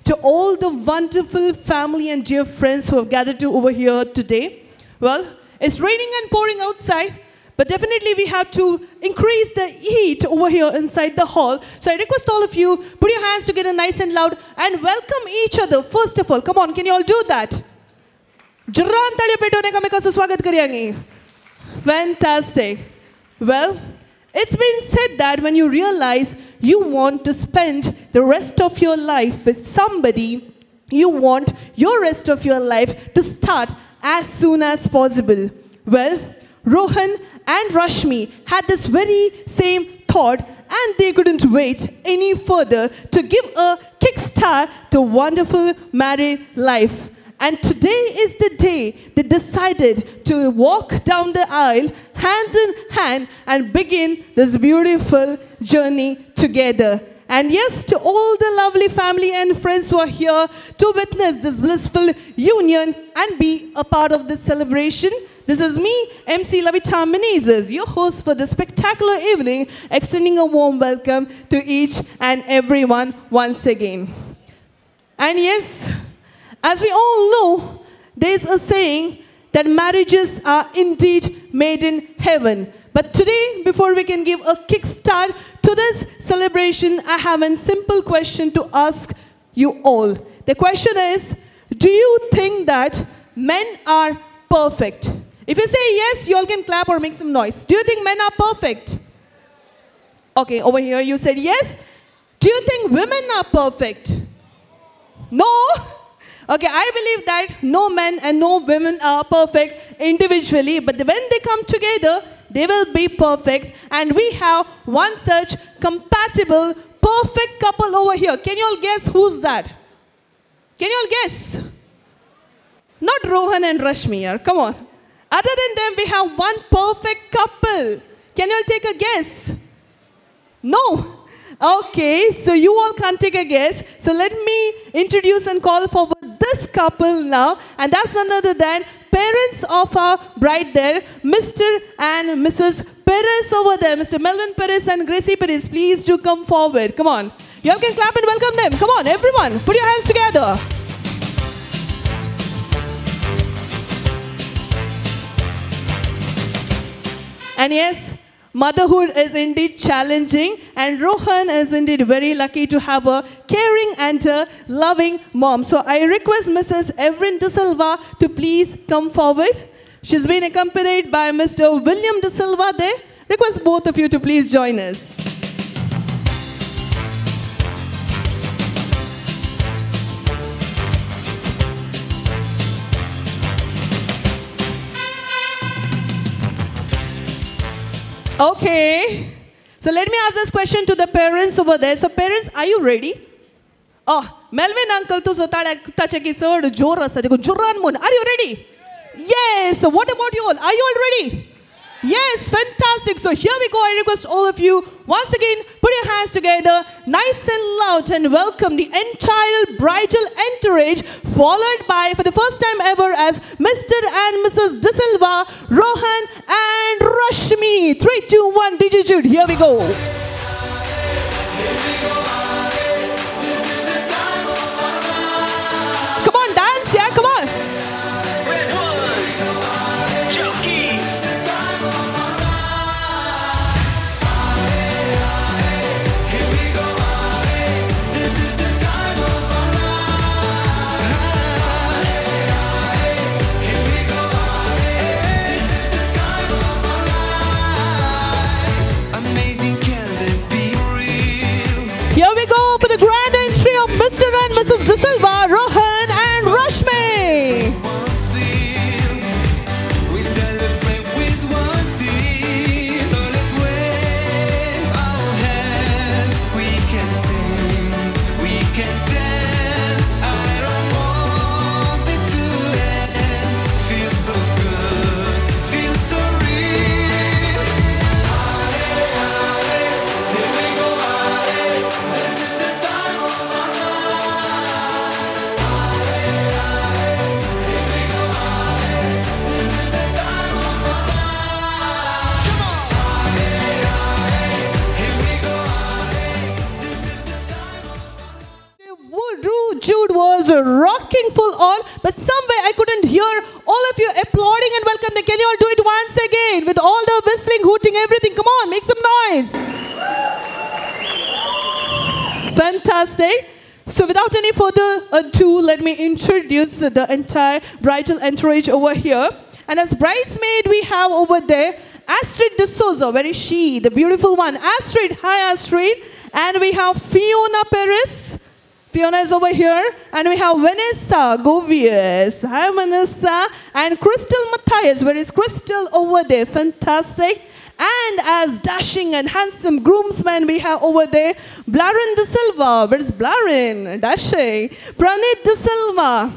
to all the wonderful family and dear friends who have gathered over here today. Well, it's raining and pouring outside, but definitely we have to increase the heat over here inside the hall. So I request all of you, put your hands together nice and loud and welcome each other. First of all, come on, can you all do that? Fantastic. Well, it's been said that when you realize you want to spend the rest of your life with somebody, you want your rest of your life to start as soon as possible. Well, Rohan and Rashmi had this very same thought and they couldn't wait any further to give a kickstart to wonderful married life. And today is the day they decided to walk down the aisle hand in hand and begin this beautiful journey together. And yes, to all the lovely family and friends who are here to witness this blissful union and be a part of this celebration, this is me, MC Lavita Menezes, your host for this spectacular evening, extending a warm welcome to each and everyone once again. And yes, as we all know, there's a saying that marriages are indeed made in heaven. But today, before we can give a kickstart to this celebration, I have a simple question to ask you all. The question is, do you think that men are perfect? If you say yes, you all can clap or make some noise. Do you think men are perfect? Okay, over here you said yes. Do you think women are perfect? No? Okay, I believe that no men and no women are perfect individually, but when they come together, they will be perfect. And we have one such compatible, perfect couple over here. Can you all guess who's that? Can you all guess? Not Rohan and Rashmi, yaar. Come on. Other than them, we have one perfect couple. Can you all take a guess? No. Okay, so you all can't take a guess. So let me introduce and call forward this couple now. And that's none other than parents of our bride there, Mr. and Mrs. Perez over there. Mr. Melvin Perez and Gracie Perez, please do come forward. Come on. You all can clap and welcome them. Come on, everyone. Put your hands together. And yes, motherhood is indeed challenging, and Rohan is indeed very lucky to have a caring and a loving mom. So I request Mrs. Evelyn De Silva to please come forward. She's been accompanied by Mr. William De Silva there. Request both of you to please join us. Okay, so let me ask this question to the parents over there. So parents, are you ready? Oh, Melvin uncle to tachaki sir jor asa dekho joran mon. Are you ready? Yes. So what about you all? Are you all ready? Yes, fantastic. So here we go. I request all of you once again, put your hands together, nice and loud, and welcome the entire bridal entourage, followed by, for the first time ever, as Mr. and Mrs. De Silva, Rohan and Rashmi. 3, 2, 1, DJ Jude. Here we go. Come on, dance, yeah, come on. Amazing, can looking full on, but somewhere I couldn't hear all of you applauding and welcoming. Can you all do it once again with all the whistling, hooting, everything? Come on, make some noise. Fantastic. So without any further ado, let me introduce the entire bridal entourage over here. And as bridesmaid, we have over there Astrid De Souza. Where is she? The beautiful one. Astrid. Hi, Astrid. And we have Fiona Perez. Fiona is over here. And we have Vanessa Govies. Hi, Vanessa. And Crystal Matthias. Where is Crystal? Over there. Fantastic. And as dashing and handsome groomsmen, we have over there Blaren De Silva. Where is Blaren? Dashing. Pranit De Silva.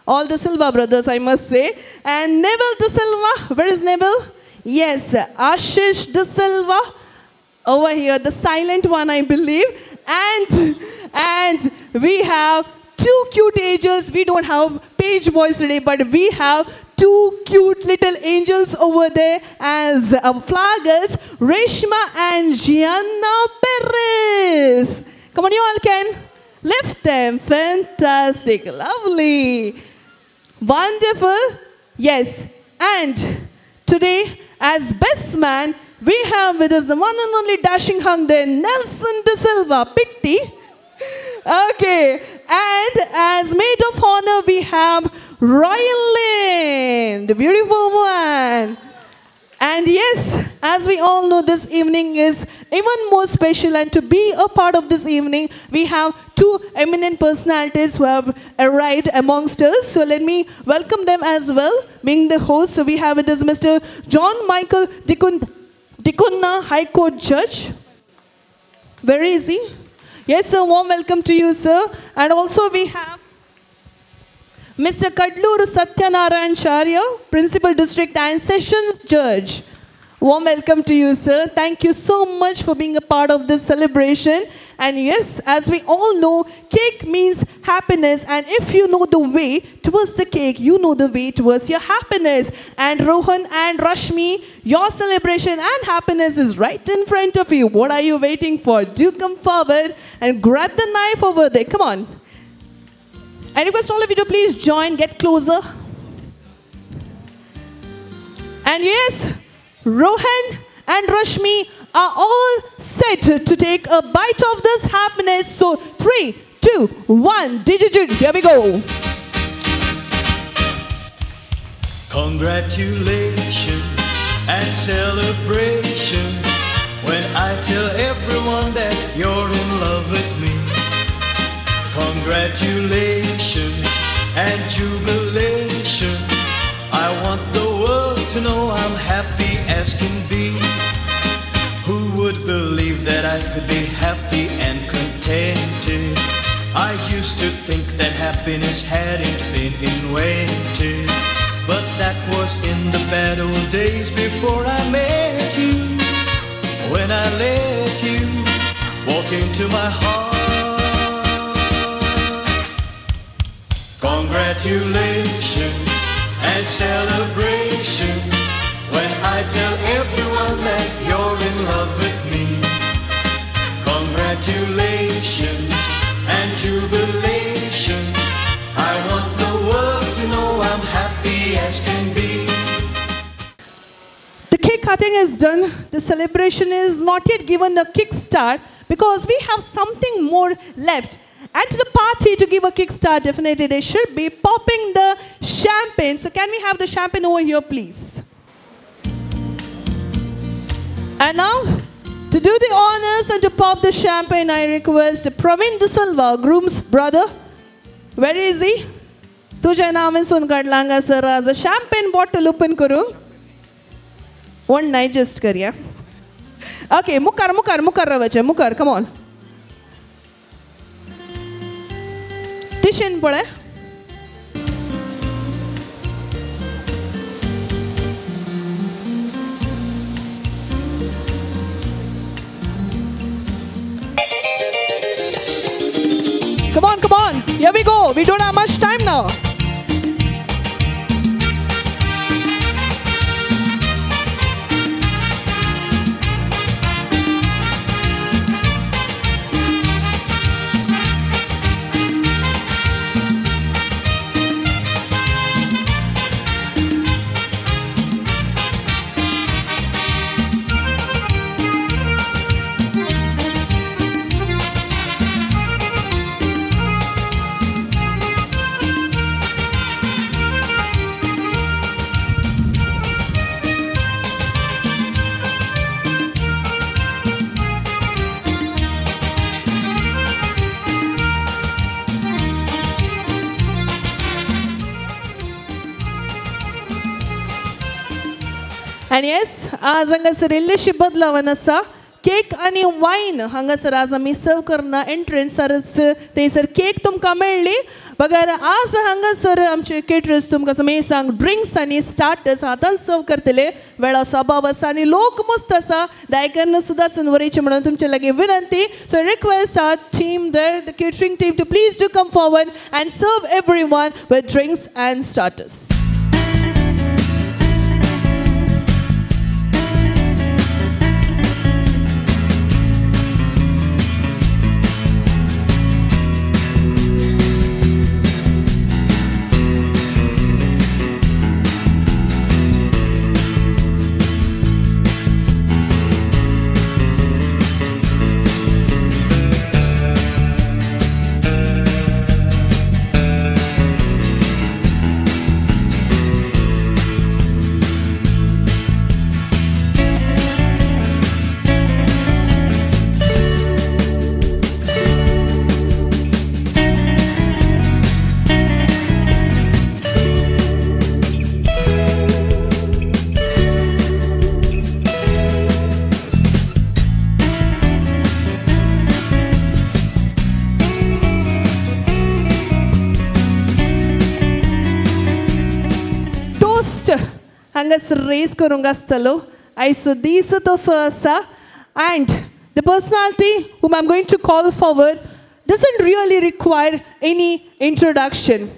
All De Silva brothers, I must say. And Neville De Silva. Where is Neville? Yes, Ashish De Silva. Over here, the silent one, I believe. And we have two cute angels. We don't have page boys today, but we have two cute little angels over there as flaggers, Reshma and Gianna Perez. Come on, you all can lift them. Fantastic. Lovely. Wonderful. Yes. And today, as best man, we have with us the one and only dashing hung there, Nelson De Silva. Pitti. Okay. And as maid of honor, we have Royal, the beautiful one. And yes, as we all know, this evening is even more special. And to be a part of this evening, we have two eminent personalities who have arrived amongst us. So let me welcome them as well, being the host. So we have with us Mr. John Michael Dikunna, High Court Judge. Where is he? Yes, sir. Warm welcome to you, sir. And also we have Mr. Kadlur Satyanarayan Charya, Principal District and Sessions Judge. Warm welcome to you, sir. Thank you so much for being a part of this celebration. And yes, as we all know, cake means happiness. And if you know the way towards the cake, you know the way towards your happiness. And Rohan and Rashmi, your celebration and happiness is right in front of you. What are you waiting for? Do come forward and grab the knife over there. Come on. I request all of you to please join, get closer. And yes, Rohan and Rashmi are all set to take a bite of this happiness. So 3, 2, 1, digit, here we go. Congratulations and celebration when I tell everyone that you're in love with me. Congratulations and jubilation. I want the world to know I'm happy as can be. Who would believe that I could be happy and contented? I used to think that happiness hadn't been invented, but that was in the bad old days before I met you. When I let you walk into my heart. Congratulations and celebration when I tell everyone that you're in love with me. Congratulations and jubilation. I want the world to know I'm happy as can be. The cake cutting is done. The celebration is not yet given a kickstart because we have something more left. And to the party to give a kickstart, definitely they should be popping the champagne. So can we have the champagne over here, please? And now, to do the honors and to pop the champagne, I request Praveen De Silva, groom's brother. Where is he? तुझे नाम सुन काढलांगा sir आज champagne bottle open करू. One night just करिया. Okay, मुकार रवचे, मुकार, come on. Tishin पड़े. Come on, here we go. We don't have much time now. And yes, आज हांगासर इल्लेशी बदलावन आसा. केक आणि वाईन हांगासर आज आमी सर्व करना एंट्रन्सारच थंयसर केक तुमकां मेळ्ळी. बगर आज हांगासर आमचे केटरर्स तुमकां समेसांग ड्रिंक्स आनी स्टार्टर्स हातान सर्व करतले. वेळाचो अभाव आसा आनी लोक मस्त आसा. दायकरन सुदारसन वरयचे म्हणून तुमचे लागी विनंती. So request our team there, the catering team, to please do come forward and serve everyone with drinks and starters. हांगासर रेस करूंक आसतलो. आयचो दीस तसो आसा. And the personality whom I'm going to call forward doesn't really require any introduction.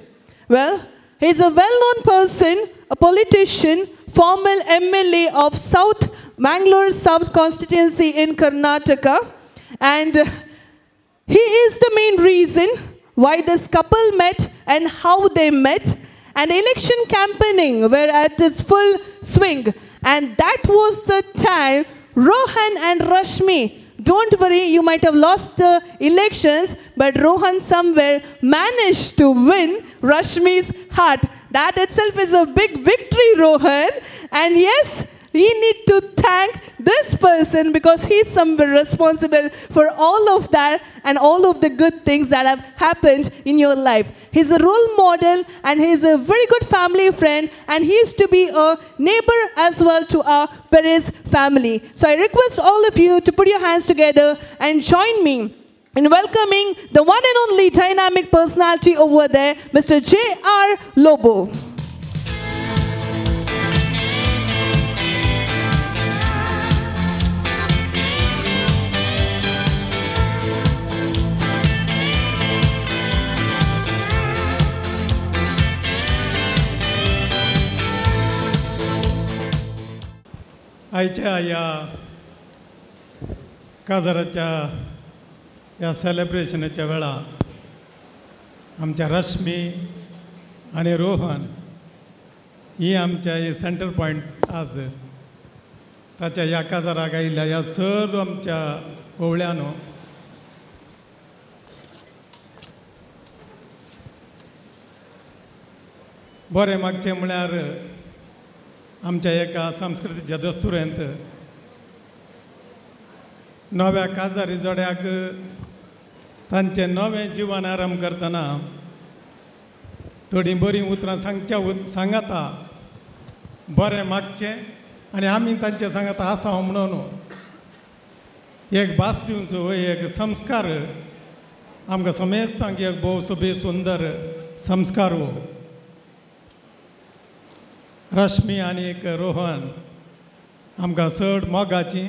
Well, he's a well-known person, a politician, former MLA of South Mangalore South constituency in Karnataka, and he is the main reason why this couple met and how they met. And election campaigning were at its full swing, and that was the time Rohan and Rashmi, don't worry, you might have lost the elections, but Rohan somewhere managed to win Rashmi's heart. That itself is a big victory, Rohan. And yes, we need to thank this person because he's somewhere responsible for all of that and all of the good things that have happened in your life. He's a role model and he's a very good family friend, and he is to be a neighbor as well to our Perez family. So I request all of you to put your hands together and join me in welcoming the one and only dynamic personality over there, Mr. J.R. Lobo. आयच्या या काजाराच्या या सेलिब्रेशनाच्या वेळा आमच्या रश्मी आणि रोहन ही आमच्या हे centre point आज ताच्या ह्या काजाराक आयिल्ल्या ह्या सर्व आमच्या ओवळ्यानो बरें मागचें म्हळ्यार आमच्या एका सांस्कृतीच्या दस्तुरेंत नव्या काजारी जोड्याक तांचें नवें जिवन आरंभ करतना थोडीं बरीं उतरां सांगाता बरें मागचें आनी आमी तांचे सांगाता आसांव म्हणून एक भास दिवचो एक संस्कार आमकां समेस्तांक एक भोव सोबी सुंदर संस्कार हो. रश्मी आनी एक रोहन आमकां चड मोगाची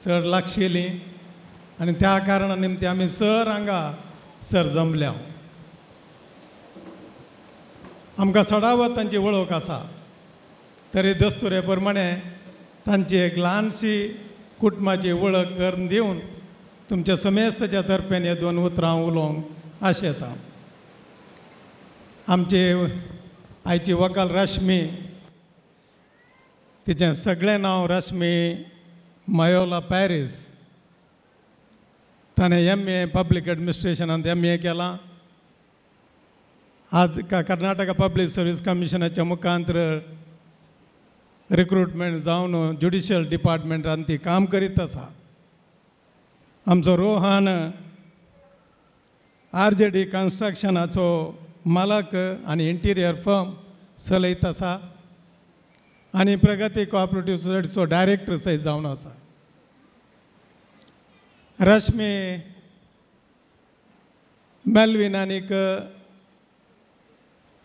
चड लागशिल्ली आनी त्या कारणा निमते आमी सर हांगा सर जमल्या. आमकां सडावत तांची वळख आसा तरी दस्तुरे प्रमाणे तांची एक ल्हानशी कुटुंबाची वळख करून दिवन तुमच्या समेस्ताच्या तर्फेन हे दोन उतरां उलोवंक आशेता. आमचे आयची व्हंकल रश्मी, तिचें सगळें नांव रश्मी मायोला पॅरीस. ताणें MA पब्लीक एडमिनिस्ट्रेशनांत MA केलां. आज कर्नाटका पब्लीक सर्वीस कमिशनाच्या मुखांतर रिक्रुटमेंट जावन ज्युडिशियल डिपार्टमेंटांत ती काम करीत आसा. आमचो रोहन RJD कन्स्ट्रक्शनाचो मालक आनी इंटिरियर फर्म चलयत आसा. आनी प्रगती कोऑपरेटिव्ह सोसायटीचो डायरेक्टर सयत जावन आसा. रश्मी मेल्विन आनीक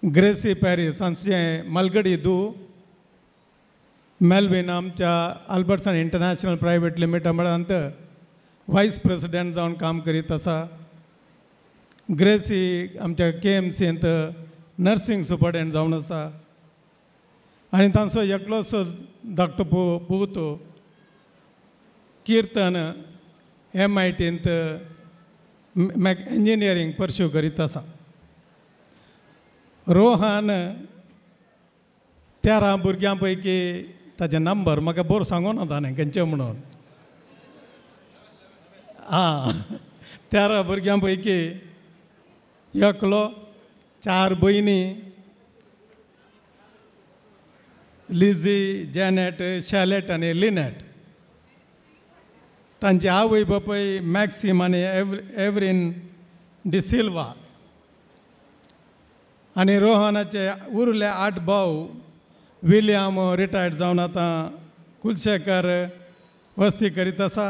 ग्रेसी पॅरीस हांचें मलगडी धूव. मेल्विन आमच्या अल्बर्टसन इंटरनॅशनल प्रायवेट लिमिटेडांत वायस प्रेसिडेंट जावन काम करीत आसा. ग्रेसी आमच्या KMCंत नर्सिंग सुपरडेंट जावन आसा. आनी तांचो एकलोसो धाकटो पूत कीर्तन MITंत इंजिनियरींग परस्यू करीत आसा. रोहन 13 भुरग्यां पैकी ताचे नंबर म्हाका बरो सांगून ना ताणें खंयचे म्हणून. 13 भुरग्यां पैकी एकलो, 4 भयणी, लिझी, जॅनेट, शॅलेट आनी लिनेट. तांची आवय बापूय मॅक्सिम आनी एवरीन डिसिल्वा. आनी रोहनाचे उरले 8 भाव. विलियम रिटायर्ड जावन आतां कुलशेखर वस्ती करीत आसा.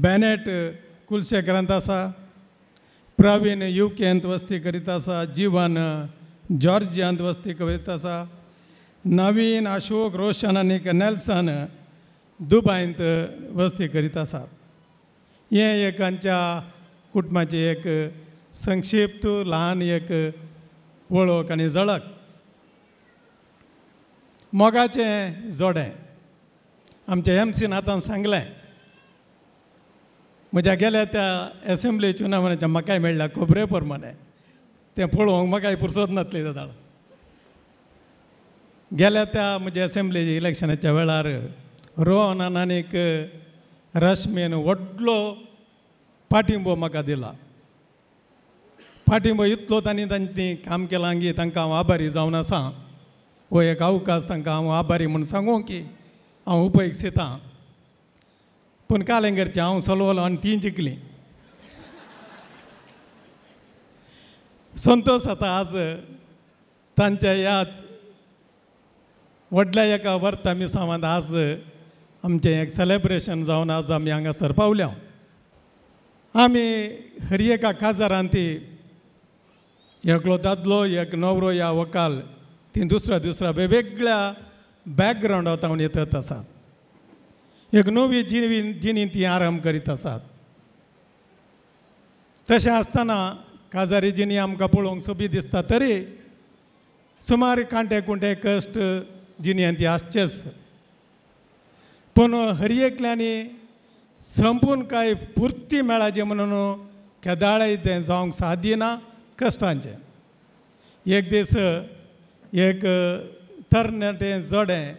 बेनेट कुलशेखरांत आसा. प्रवीण UKंत वस्ती करीत आसा. जीवन जॉर्जियांत वस्ती करीत आसा. नवीन, अशोक, रोशन आनीक नेल्सन दुबयंत वस्ती करीत आसा. हें एक आमच्या कुटुंबाची एक संक्षिप्त ल्हान एक वळख आनी झळक. मोगाचें जोडें आमच्या MC आतां सांगलें. म्हज्या गेल्या त्या एसेंब्ली चुनावण्याच्या म्हाकाय मेळ्ळ्या खोबरे प्रमाणे. तें पळोवंक म्हाकाय फुरसत नासली जाता. गेल्या त्या म्हज्या एसेंब्ली इलेक्शनाच्या वेळार रोहनान आनीक रश्मीन व्हडलो पाठिंबो म्हाका दिला. पाठिंबो इतलो तांणी काम केलां की तांकां हांव आभारी जावन आसा. हो एक अवकाश तांकां हांव आभारी म्हूण सांगूं की हांव उपेक्षितां. पूण कालेंगरचे हांव चलवलो आनी ती जिखलीं. संतोश जाता आज तांच्या ह्या व्हडल्या एका वर्ता मिसांवांत आज आमचें एक सेलेब्रेशन जावन आज आमी हांगासर पावल्या. आमी हर एका काजारांत एकलो दादलो एक न्हवरो या व्हंकल ती दुसऱ्या वेगवेगळ्या बॅकग्रावंडांतल्यान येतात आसात. एक नवी जिणी ती आराम करीत आसात. तशें आसतना काजारी जिणी आमकां पळोवंक सोबी दिसता तरी सुमार कांटे कुंटे कश्ट जिणेंत ती आसचेच. पूण हर एकल्यांनी संपूर्ण कांय पुर्ती मेळाचें म्हणून केदाळय तें जावंक साध्य ना कश्टांचें. एक दीस एक तरणाटें जोडें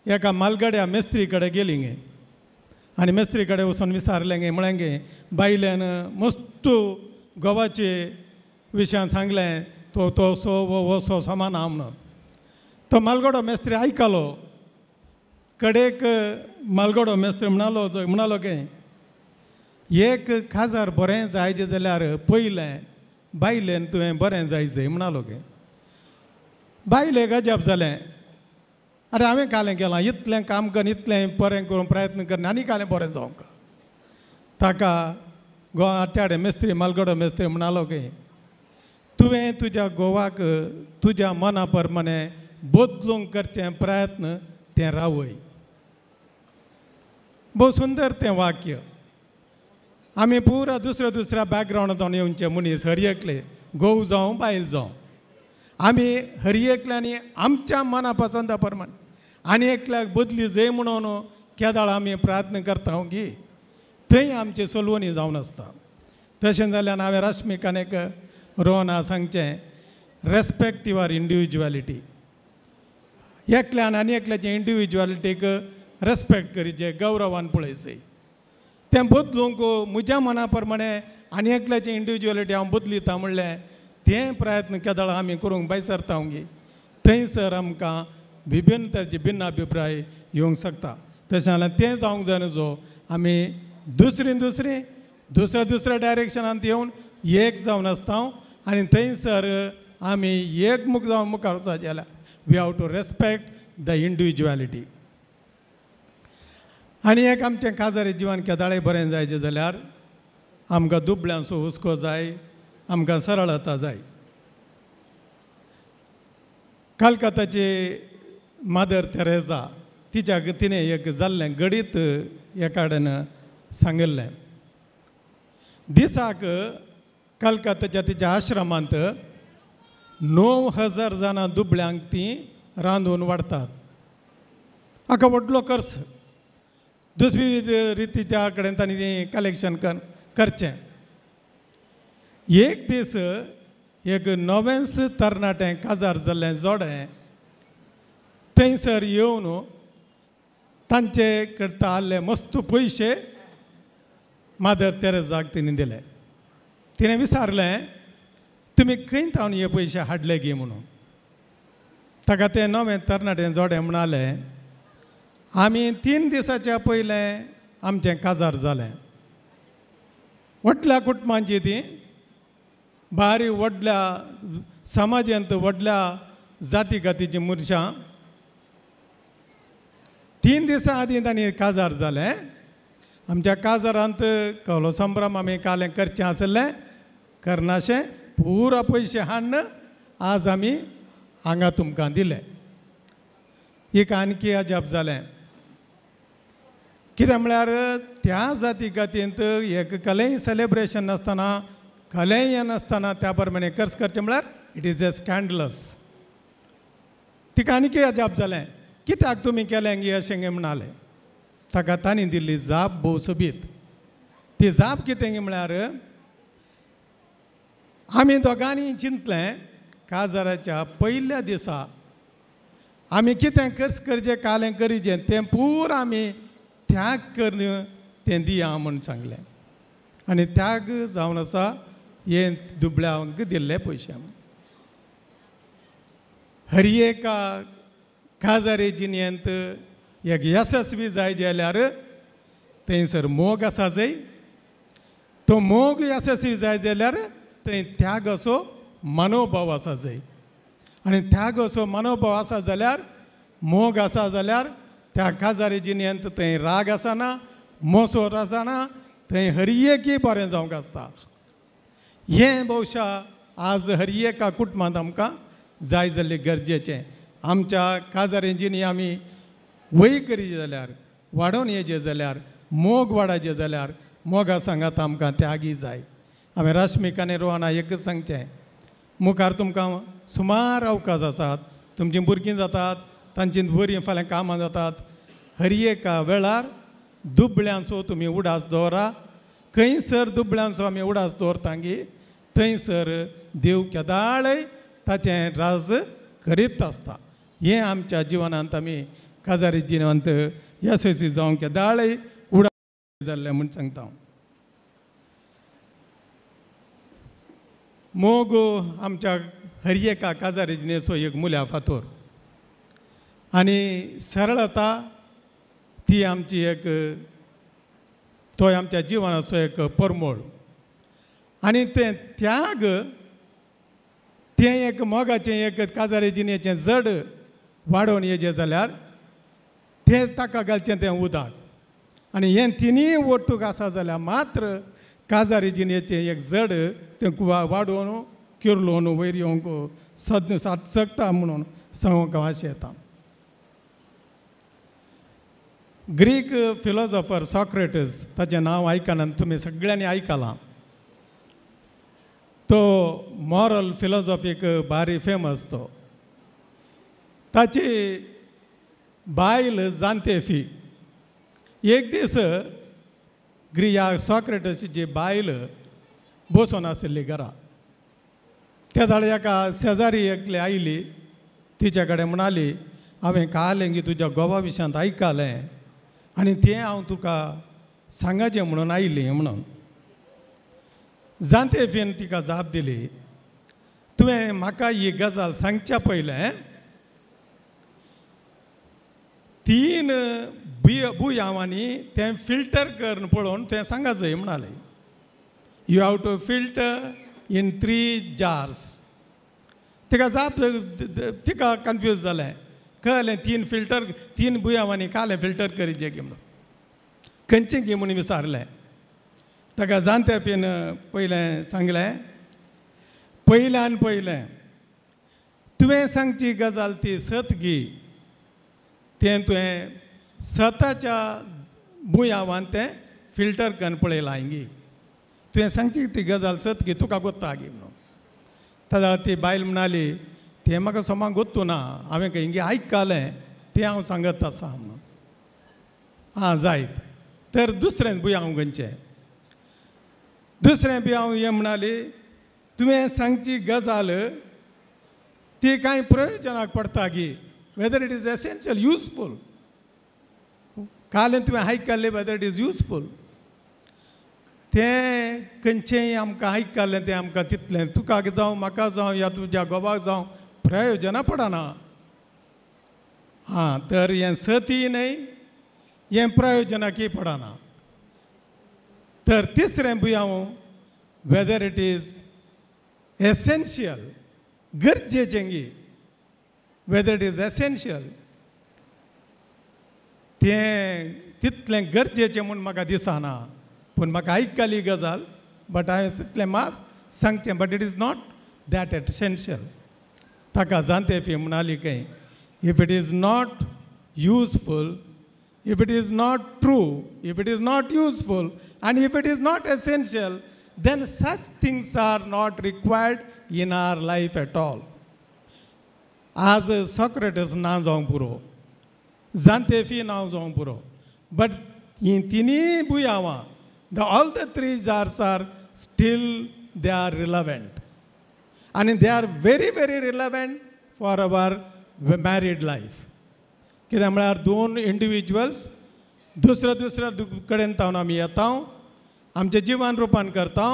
एका मालगाड्या मेस्त्री कडेन गेलीं गे. आनी मेस्त्री कडेन वचून विचारलें गे म्हळें गे बायलेन मस्त गोवाचे विशयान सांगलें तो तो सो वो सो समान आहा म्हणून. तो मालगाडो मेस्त्री आयकलो. कडेक मालगाडो मेस्त्री म्हणलो गे एक काजार बरें जायचें जाल्यार पयलें बायलेन तुवें बरें जायचें म्हणलो गे. बायलेक गजाप जालें. अरे हांवें कालें केलां इतलें काम कर इतलें बरें करून प्रयत्न कर आनी कालें बरें जावंक. ताका गोवाचे मेस्त्री मालगाडो मेस्त्री म्हणलो गे तुवें तुज्या गोवाक तुज्या मना प्रमाणे बदलूंक करचें प्रयत्न तें रावय. भोव सुंदर तें वाक्य. आमी पुरा दुसऱ्या बॅकग्रावंडांतल्यान येवचे मनीस हर एकले घोव जावं बायल जावं आमी हर एकल्यांनी आमच्या मना पसंता प्रमाणे आनी एकल्याक बदली जाय म्हणून केदाळ आमी प्रयत्न करता की थंय आमची सोलवणी जावन आसता. तशें जाल्यार हांवें रश्मीकान एक रोहना सांगचें रेस्पेक्ट युअर इंडिविज्युअलिटी. एकल्यान आनी एकल्याचे इंडिविज्युअलिटीक रेस्पेक्ट करीचें गौरवान पळयचें. तें बदलूंक म्हज्या मना प्रमाणे आनी एकल्याचें इंडिविज्युअलिटी हांव बदलिता म्हणलें तें प्रयत्न केदाळ आमी करूंक भायर सरता गे. थंयसर आमकां भिन्न तरेचे भिन्न अभिप्राय येवंक शकता. तशें जाल्यार तें जावंक जाय नजो आमी दुसऱ्या डायरेक्शनांत येवन एक जावन आसता आनी थंयसर आमी एकमुख जावन मुखार वचपाचें जाल्यार we have to respect the individuality. आनी एक आमचें काजारी जिवन केदाळे बरें जायचें जाल्यार आमकां दुबळ्यांचो हुस्को जाय, आमकां सरळता जाय. कलकत्ताची मदर तेरेसा तिणें एक जाल्लें गणीत एका कडेन सांगिल्लें. दिसाक कलकत्ताच्या तिच्या आश्रमांत 9,000 जाणां दुबळ्यांक ती रांदून वाडटात. हाका व्हडलो खर्च. दुसरी रितीच्या कडेन तांणी कलेक्शन करचें. एक दीस एक नवेंच तरणाटें काजार जाल्लें जोडें थंयसर येवन तांचे करता आसले मस्त पयशे मादर तेरेसाक तिणें दिले. तिणें विचारलें, तुमी खंय थावन हे पयशे हाडले गे म्हणून. ताका तें नवें तरणाटें जोडें म्हणालें, आमी 3 दिसाच्या पयलें आमचें काजार जालें. व्हडल्या कुटुंबांची ती, भारी व्हडल्या समाजांत व्हडल्या जाती गातीची मनशां. 3 दिसां आदीं तांणी काजार जालें. आमच्या काजारांत कवलो संभ्रम आमी कालें करचें आसलें, करनाशें. पुरा पयशे हाडून आज आमी हांगा तुमकां दिले. एक आनकी अजाप जालें. कित्याक म्हळ्यार त्या जाती गातींत एक कलेय सेलेब्रेशन नासतना, कलेय हें नासतना त्या प्रमाणे खर्च करचें म्हळ्यार इट इज ए स्कॅन्डलस. तिका आनीकय अजाप जालें, कित्याक तुमी केलें गे अशें गे म्हणालें. ताका तांणी दिल्ली जाप भोव सोबीत. ती जाप कितें गे म्हळ्यार आमी दोगांनी चिंतलें, काजाराच्या पयल्या दिसा आमी कितें खर्च करचें कालें करीचें तें पुरो आमी त्याग करून तें दिया म्हूण सांगलें. आनी त्याग जावन आसा हे दुबळ्यांक दिल्ले पयशे. हर एका काजारी जिणेंत एक यशस्वी जाय जाल्यार थंयसर मोग आसा जाय. तो मोग यशस्वी जाय जाल्यार थंय त्याग असो मनोभाव आसा जाय. आनी त्याग असो मनोभाव आसा जाल्यार, मोग आसा जाल्यार त्या काजारी जिणेंत थंय राग आसना, मोसोर आसना, थंय हर एकी बरें जावंक आसता. हें भोवशा आज हर एका कुटुंबांत आमकां जाय जाल्लें गरजेचें. आमच्या काजारी जिणी आमी वय करीत जाल्यार, वाडोवन येचे जाल्यार, मोग वाडोवचे जाल्यार मोगा सांगात आमकां त्यागी जाय. हांवें राश्मीक आनी रोहना एकच सांगचें, मुखार तुमकां सुमार अवकाश आसात. तुमचीं भुरगीं जातात, तांची बरीं फाल्यां कामां जातात. हर एका वेळार दुबळ्यांचो तुमी उडास दवरा. खंयसर दुबळ्यांचो आमी उडास दवरता गे थंयसर देव केदाळय ताचें राज करीत आसता. हें आमच्या जिवनांत आमी काजारी जिवंत यशस्वी जावंक केदाळय उडास जाल्लें म्हूण सांगता. मोग आमच्या हर एका काजारी जिणेचो एक मुल्या फातर. आनी सरळता ती आमची एक, तो आमच्या जिवनाचो एक परमोळ. आनी तें त्याग तें एक मोगाचें एक काजारी जिणेचें जड वाडोवन येचें जाल्यार तें ताका घालचें तें उदक. आनी हें तिनूय वट्टूक आसा जाल्यार मात्र काजारी जिणेचें एक जड तें वाडोवन किरलोवन वयर येवंक साद शकता म्हणून सांगूंक अशें येता. ग्रीक फिलॉसॉफर सॉक्रेटिस, ताचें नांव आयकना तुमी सगळ्यांनी आयकलां. तो मॉरल फिलॉसॉफीक भारी फेमस. तो ताची बायल जांतेफी एक दीस ह्या सॉक्रेटिसाची बायल बसून आशिल्ली घरा. त्या दाळ एका शेजारी एकली आयली. तिच्या कडेन म्हणाली, हांवें कालें गी तुज्या घोवा विशयांत आयकलें आनी तें हांव तुका सांगचें म्हणून आयली म्हणून. जांतेफीन तिका जाप दिली, तुवें म्हाका ही गजाल सांगच्या पयलें 3 बुयांवांनी तें फिल्टर करून पळोवन तें सांगा जाय म्हणालें. You have to filter in 3 jars. तिका जाप तिका कन्फ्यूज जालें. कहलें 3 फिल्टर 3 बुयांवांनी कालें फिल्टर करीचे गे म्हणून खंयचें घे म्हणून विचारलें ताका जाणटेपीन पयलें सांगलें पयल्यान पयलें तुवें सांगची गजाल ती सत घे तें तुवें स्वताच्या बुयांवान तें फिल्टर करून पळयलां हिंगी तुवें सांगची ती गजाल सत घे तुका गोत्ता गे म्हणून ताज्या ती बायल म्हणाली तें म्हाका सोमाक गोत्तू ना हांवें हिंगी आयकलें तें हांव सांगत आसा म्हणून आं जायत तर दुसरें बुयांव खंयचें दुसरें बुयांव हें म्हणाली तुवें सांगची गजाल ती कांय प्रयोजनाक पडटा गे whether it is essential useful कालें तुवें आयकल्लें वेदर इट इज यूजफूल तें खंयचेंय आमकां आयकल्लें तें आमकां तितलें तुका जावं म्हाका जावं या तुज्या घोवाक जावं प्रयोजना पडना हां तर हें सती न्हय हें प्रयोजनाकय पडना तर तिसरें Buyao weather it is essential गरजेचें गे वेदर इट इज एसेन्शियल तें तितलें गरजेचें म्हूण म्हाका दिसना पूण म्हाका आयकली गजाल बट हांवें तितलें मात सांगचें but it is not that essential ताका जाणटेपी म्हणाली खंय if it is not useful if it is not true, if it is not useful, and if it is not essential, then such things are not required in our life at all. As Socrates नांव जावंक पुरो जाणटेपी नांव जावंक पुरो but in तिनी बुयांवां all the 3 jars are still they are relevant and they are very very relevant for our married life. कित्याक म्हळ्यार 2 इंडिविज्युअल्स दुसऱ्या कडेन तावन आमी येता आमचें जिवन रुपान करता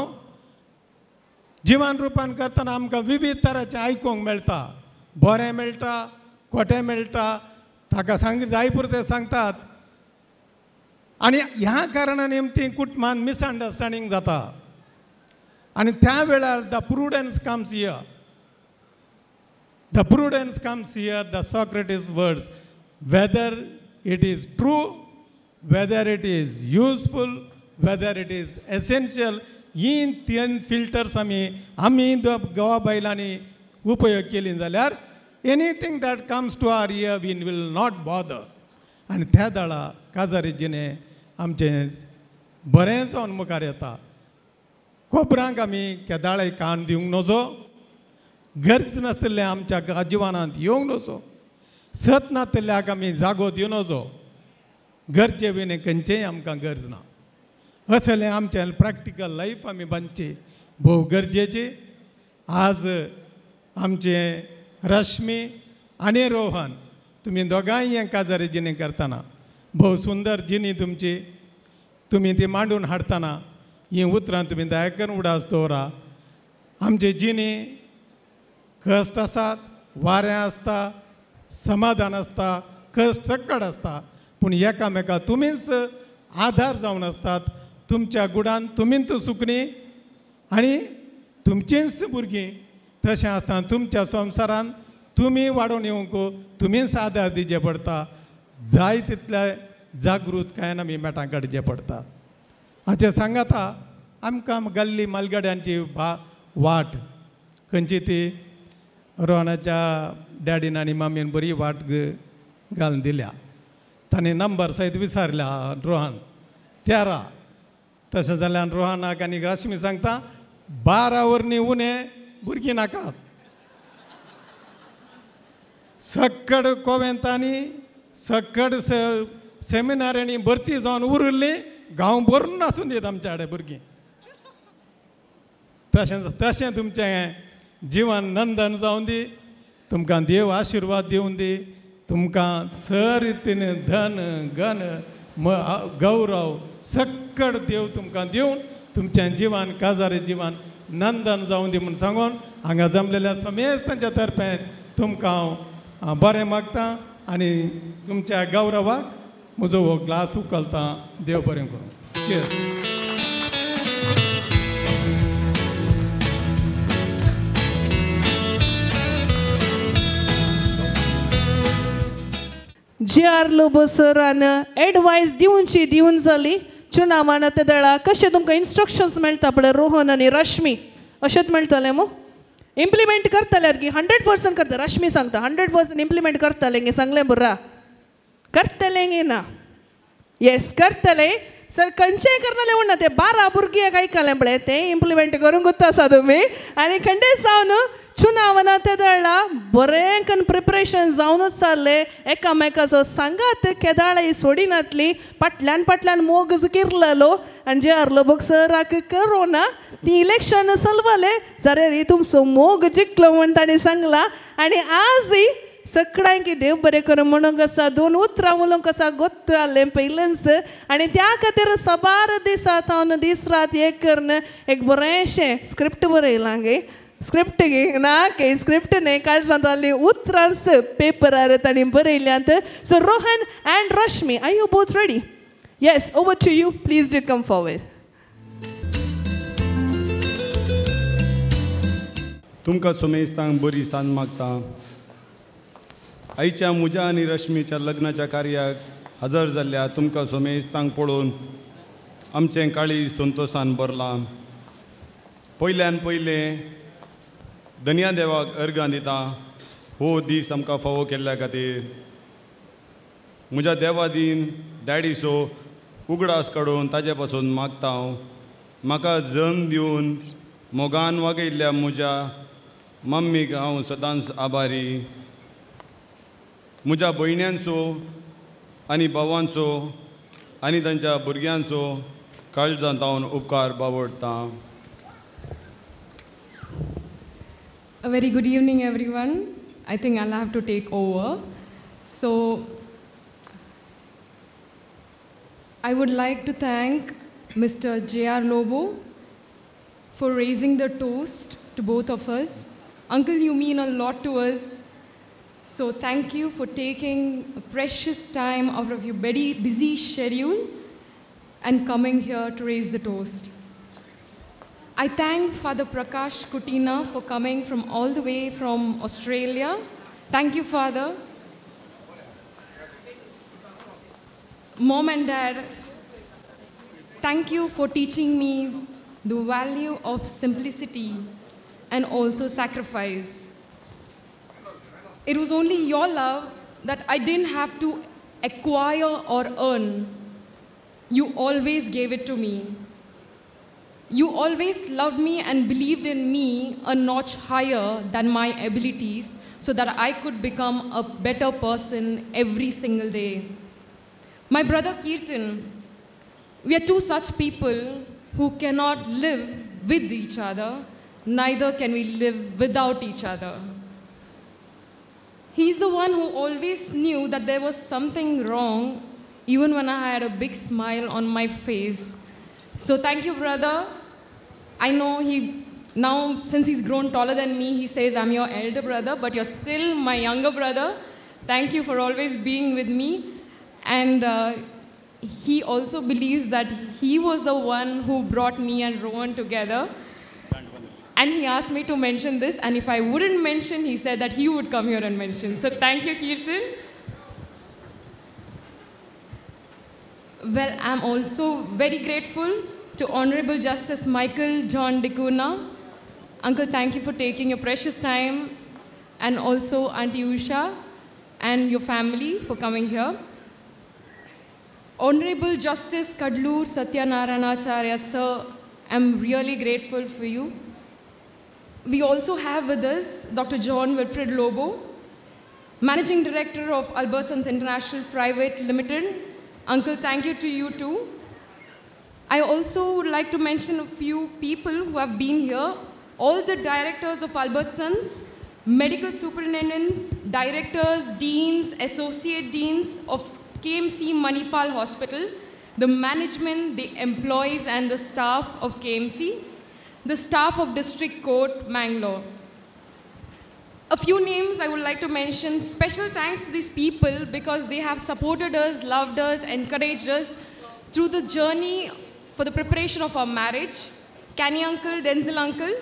जिवन रुपान करतना आमकां विविध तरांचें आयकूंक मेळटा बरें मेळटा खोटें मेळटा ताका जाय पुरतें सांगतात आनी ह्या कारणान ती कुटुंबान मिसअंडरस्टँडींग जाता आनी त्या वेळार the prudence comes here the Socrates words whether it is true, whether it is useful, whether it is essential, हीं 3 फिल्टर्स आमी घोवा बायलांनी उपयोग केली जाल्यार anything that comes to our ear we will not bother आनी त्या दाळा काजारी जिणें आमचें बरें जावन मुखार येता खोबरांक आमी केदाळे कान दिवंक नजो गरज नासलें आमच्या जिवनांत येवंक नजो सत नासलेल्याक आमी जागो दिवं नजो गरजे विणे खंयचेंय आमकां गरज ना असलें आमचें प्रॅक्टिकल लायफ आमी बांदची भोव गरजेची आज आमचे रश्मी आनी रोहन तुमी दोगांय हें काजारी जिणी करतना भोव सुंदर जिणी तुमी ती मांडून हाडतना हीं उतरां तुमी दया करून उडास दवरा आमचे जिणी कश्ट आसात वारें आसता समाधान आसता कश्ट चक्कड आसता पूण एकामेकाक तुमीच आधार जावन आसतात तुमच्या गुडान तुमीच सुकणी आनी तुमचींच भुरगीं तशें आसतना तुमच्या संवसारान तुमी वाडोवन येवंक तुमीच आधार दिवचे पडटा जाय तितल्या जागृतकायेन आमी मेटां काडचें पडटा हाचे सांगाता आमकां गल्ली मालगड्यांची वाट खंयची ती रोहनाच्या डॅडीन आनी मामीन बरी वाट घालून दिल्या तांणी नंबर सयत विचारल्या रोहन 13 तशें जाल्यार रोहनाक आनी रश्मी सांगता 12 वर्णी उणें भुरगीं नाकात सक्कड कोवेंतांनी सक्कड सेमिनारांनी भरती जावन उरिल्लीं गांव भरून आसून दीत आमच्या कडेन भुरगीं तशें तुमचें जिवन नंदन जावन दी तुमकां देव आशिर्वाद दिवून दी तुमकां सर रितीन धन गन गौरव सक्कड देव तुमकां दिवन तुमचें जिवन काजारी जिवन नंदन जावन दी म्हूण सांगून हांगा जमलेल्या समेस्तांच्या तर्फे तुमकां हांव बरें मागतां आनी तुमच्या गौरवाक म्हजो हो ग्लास उखलतां देव बरें करूं चीयर्स J.R. लोबो सरान एडवायस दिवन जाली चुनावान ते दळा कशें तुमकां इन्स्ट्रक्शन्स मेळटा पळय रोहन आनी रश्मी अशेंच मेळटलें मू इम्प्लिमेंट करतले की 100% करता रश्मी सांगता 100% इम्प्लिमेंट करतले गे सांगलें बुर्रा करतले गे ना येस करतले सर खंयचेंय करतले म्हणना ते 12 भुरगीं आयकलें पळय तें इम्प्लिमेंट करूंकूच आसा तुमी आनी खंडे सावन चुनावना ते दळा बरें करून प्रिपरेशन जावनूच जाल्लें एकामेकाचो सांगात केदाळी सोडिनातली फाटल्यान मोग किरलेलो आनी जे हरलो बघ सराक करोना ती इलेक्शन चलवाले जाल्यार ही तुमचो मोग जिखलो म्हण ताणें सांगला आनी आजय सगळ्यांक की देव बरें करून म्हणूंक आसा 2 उतरां उलोवंक आसा गोत्त आसलें पयलेंच आनी त्या खातीर सबार दिसात हांव दीस रात एक करून एक बरेंशें स्क्रिप्ट बरयलां गे स्क्रिप्ट गे ना के स्क्रिप्ट न्ही काल सांगताली उतरांच पेपरार तांणी बरयल्यांत so Rohan and Rashmi are you both ready yes over to you please do come forward तुमकां सुमेस्तांक बरी सांज मागता आयच्या म्हज्या आनी रश्मीच्या लग्नाच्या कार्याक हजर जाल्ल्या तुमकां सुमेस्तांक पळोवन आमचें काळी संतोशान भरलां पयल्यान पयलें धन्या देवाक अर्गां दिता हो दीस आमकां फावो केल्ल्या खातीर म्हज्या देवादीन डॅडीचो उगडास काडून ताजे पासून मागता हांव म्हाका जल्म दिवन मोगान वागयल्ल्या म्हज्या मम्मीक हांव सदांच आभारी म्हज्या भयण्यांचो आनी भावांचो आनी तांच्या भुरग्यांचो काळजांत हांव उपकार बावडटां A very good evening, everyone. I think I'll have to take over. So, I would like to thank Mr. J.R. Lobo for raising the toast to both of us. Uncle, you mean a lot to us. So, thank you for taking a precious time out of your very busy schedule and coming here to raise the toast. I thank Father Prakash Kutina for coming from all the way from Australia. Thank you, Father. Mom and Dad, thank you for teaching me the value of simplicity and also sacrifice. It was only your love that I didn't have to acquire or earn. You always gave it to me. You always loved me and believed in me a notch higher than my abilities so that I could become a better person every single day. My brother Kirtan, we are two such people who cannot live with each other, neither can we live without each other. He's the one who always knew that there was something wrong even when I had a big smile on my face. So thank you, brother. I know now, since he's grown taller than me, he says I'm your elder brother, but you're still my younger brother. Thank you for always being with me. And he also believes that he was the one who brought me and Rohan together. And he asked me to mention this, and if I wouldn't mention, he said that he would come here and mention. So thank you, Kirtan. Well, I'm also very grateful to Honorable Justice Michael John Dicuna. Uncle, thank you for taking your precious time, and also Auntie Usha and your family for coming here. Honorable Justice Kadlur Satyanarayanacharya, sir, I'm really grateful for you. We also have with us Dr. John Wilfred Lobo, Managing Director of Albertsons International Private Limited. Uncle, thank you to you too. I also would like to mention a few people who have been here. All the directors of Albertsons, medical superintendents, directors, deans, associate deans of KMC Manipal Hospital, the management, the employees and the staff of KMC, the staff of District Court, Mangalore. A few names I would like to mention. Special thanks to these people because they have supported us, loved us, encouraged us through the journey for the preparation of our marriage. Kenny uncle, Denzel uncle,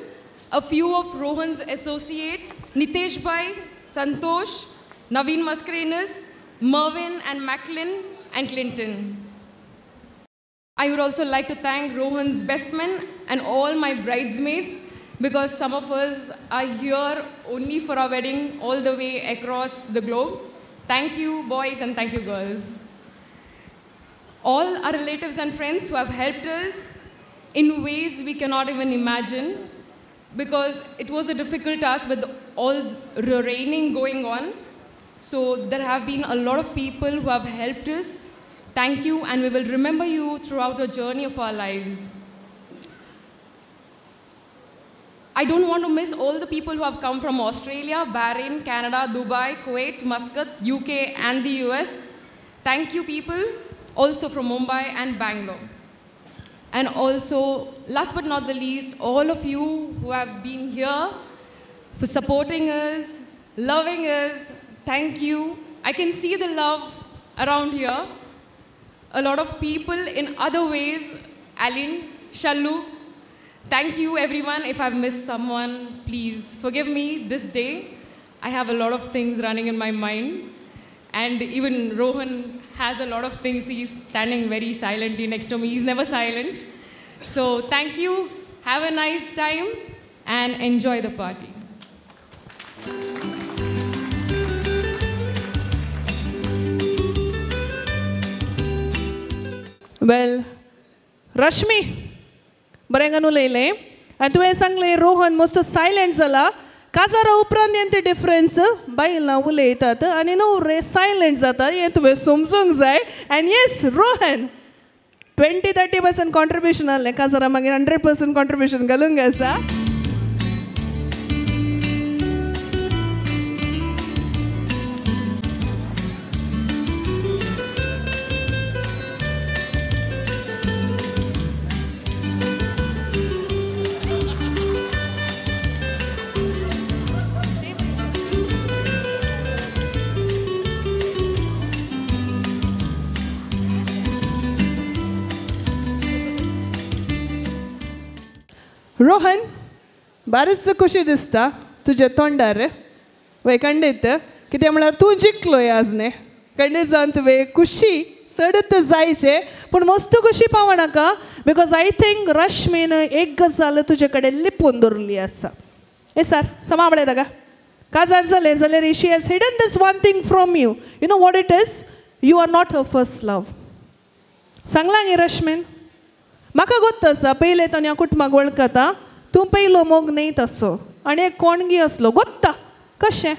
a few of Rohan's associate, Nitesh Bhai, Santosh, Naveen Mascarenas, Mervyn and Macklin and Clinton. I would also like to thank Rohan's best man and all my bridesmaids, because some of us are here only for our wedding all the way across the globe. Thank you, boys, and thank you, girls. All our relatives and friends who have helped us in ways we cannot even imagine, because it was a difficult task with all the raining going on. So there have been a lot of people who have helped us. Thank you, and we will remember you throughout the journey of our lives. I don't want to miss all the people who have come from Australia, Bahrain, Canada, Dubai, Kuwait, Muscat, UK, and the US. Thank you, people, also from Mumbai and Bangalore. And also, last but not the least, all of you who have been here for supporting us, loving us, thank you. I can see the love around here. A lot of people in other ways, Aline, Shallu, thank you everyone. If I've missed someone, please forgive me this day. I have a lot of things running in my mind. And even Rohan has a lot of things. He's standing very silently next to me. He's never silent. So thank you. Have a nice time and enjoy the party. Well, Rashmi, बरें गाणू लयलें आनी तुवें सांगलें रोहन मस्त silent जाला काजारा उपरांत यें difference बायलां उलयतात आनी न्हवरे सायलेंट जाता हें तुवें समजूंक जाय एंड येस रोहन 20-30% कॉन्ट्रिब्युशन आहलें काजारा मागीर 100% कॉन्ट्रिब्युशन घालूंक आसा. रोहन बरेंच खुशी दिसता तुज्या तोंडार वय खंडीत कित्याक म्हळ्यार तूं जिखलोय आज न्ही खंडीत जावन तुवें खुशी सडत जायचे पूण मस्त खुशी पावनाका बिकॉज आय थिंक रश्मीन एक गजाल तुजे कडेन लिपोवन दवरली आसा. ए सर सांबाळे ताका काजार जालें जाल्यार she has hidden this one thing from you you know what it is you are not her first love. सांगलां गे रश्मीन म्हाका गोत्त आसा पयलें ताणें कुटुंबाक वळखता तूं पयलो मोग न्ही तसो आनी एक कोणगी असलो गोत्ता कशें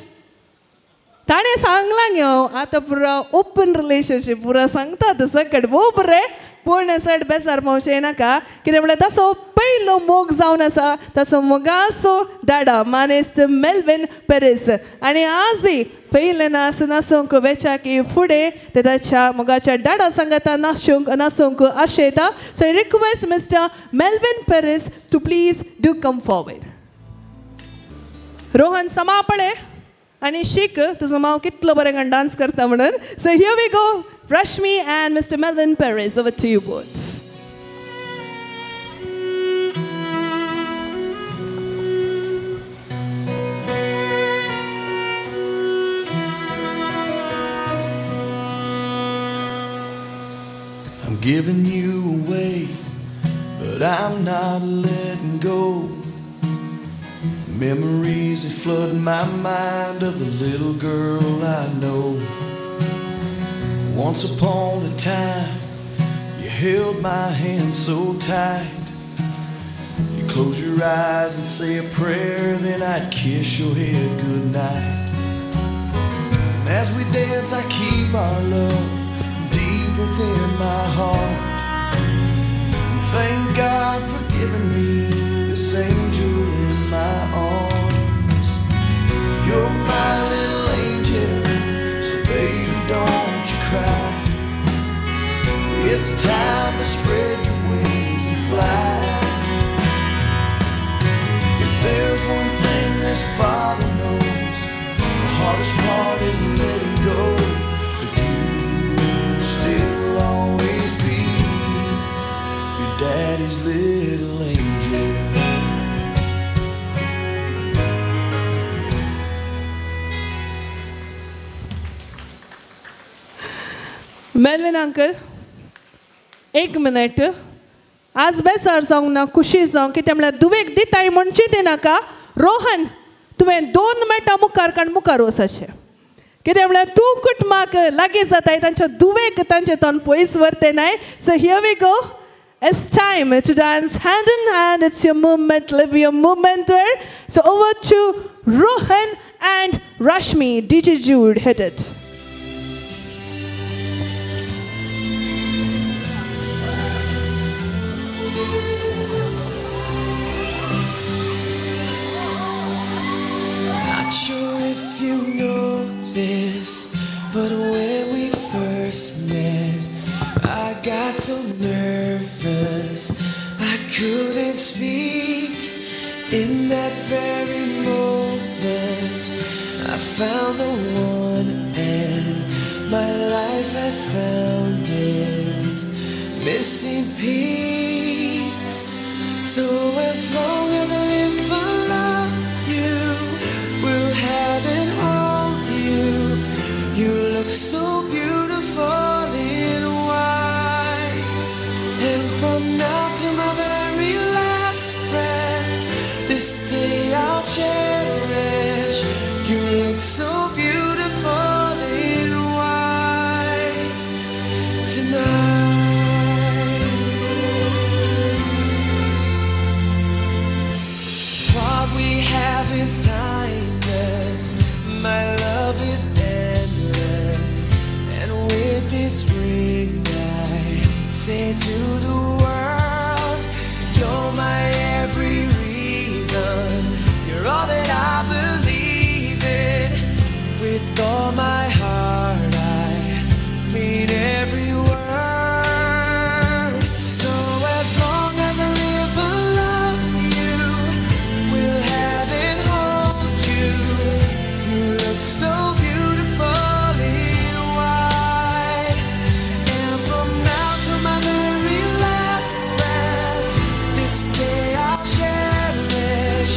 ताणें सांगलां गे आतां पुरो ओपन रिलेशनशीप पुरो सांगता सकट भोव बरें पूण सड बेजार मावशे नाका कित्याक म्हळ्यार तसो पयलो मोग जावन आसा तसो मोगाचो डाडा मानेस्त मेल्विन पेरीस आनी आजय पयलें नासूंक वेचाकी फुडें ते ताच्या मोगाच्या डाडा सांगाता नासूंक आशेता. So I request mister Melvin Peres to please do come forward. Rohan समापळे आनी शीक तुजो माव कितलो बरें डान्स करता म्हणून. So here we go Rashmi and Mr. Melvin Perez, over to you both. I'm giving you away, but I'm not letting go. Memories that flood my mind of the little girl I know. Once upon a time, you held my hand so tight. You close your eyes and say a prayer, then I'd kiss your head goodnight. And as we dance, I keep our love deep within my heart. And thank God for giving me this angel in my arms. You're my little angel, so baby don't you cry. It's time to spread your wings and fly. If there's one thing this father knows, the hardest part is letting go. But you'll still always be your daddy's little angel. Melvin uncle, एक minute. आज बेसार जावंक ना, खुशी जावं, कित्याक म्हळ्यार दुवेक दिताय म्हणची ती नाका. रोहन, तुवें 2 मिनटां मुखार काण मुखार वचचें. कित्याक म्हळ्यार तूं कुटुंबाक लागीं जाताय, तांच्या दुवेक तांचे तोंड पयस व्हरते नाय. So here we go. It's time to dance hand in hand. It's your movement, live your movement there. So over to Rohan and Rashmi. DJ Jude, hit it. Not sure if you know this, but when we first met, I got so nervous I couldn't speak. In that very moment I found the one, and my life had found its missing piece. So as long as I live, I love you, will have and hold you. You look so beautiful in white, and from now to my very last breath, this day I'll cherish. You look so beautiful in white tonight. What we have is timeless, my love is endless, and with this ring I say to the world, you're my every reason, you're all that I believe in. With all my heart I mean every word. So as long as I live, I love you, will have and hold you. You look so beautiful in white, and from now to my very last breath, this day I'll cherish.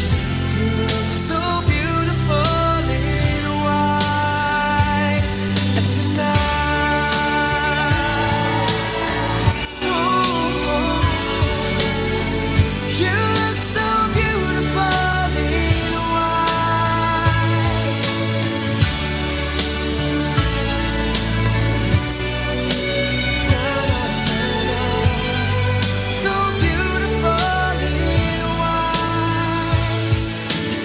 You look so beautiful in white tonight. Oh, you look so beautiful in white. So beautiful in white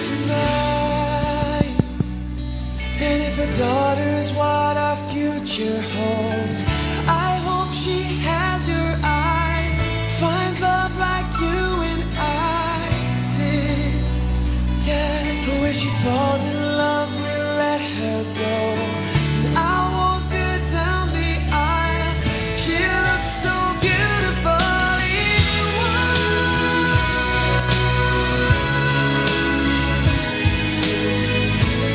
tonight. And if a daughter is what our future holds, I hope she has your eyes, finds love like you and I did. Yeah, but when she falls in love, we'll let her go. I won't go down the aisle. She looks so beautiful in white.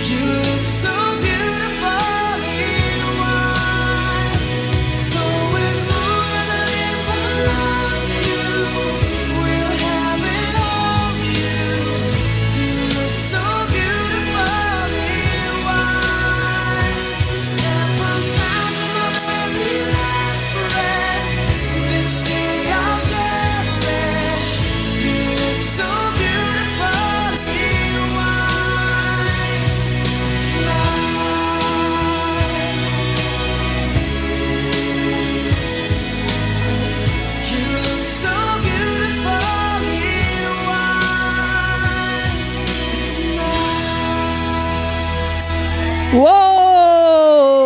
You look so beautiful in white. So as long as I live, I love you, will have and hold you. You look so beautiful in white, and from now to my very last breath, this day I'll cherish. You look so beautiful in white tonight. You look so beautiful in white tonight. Whoa!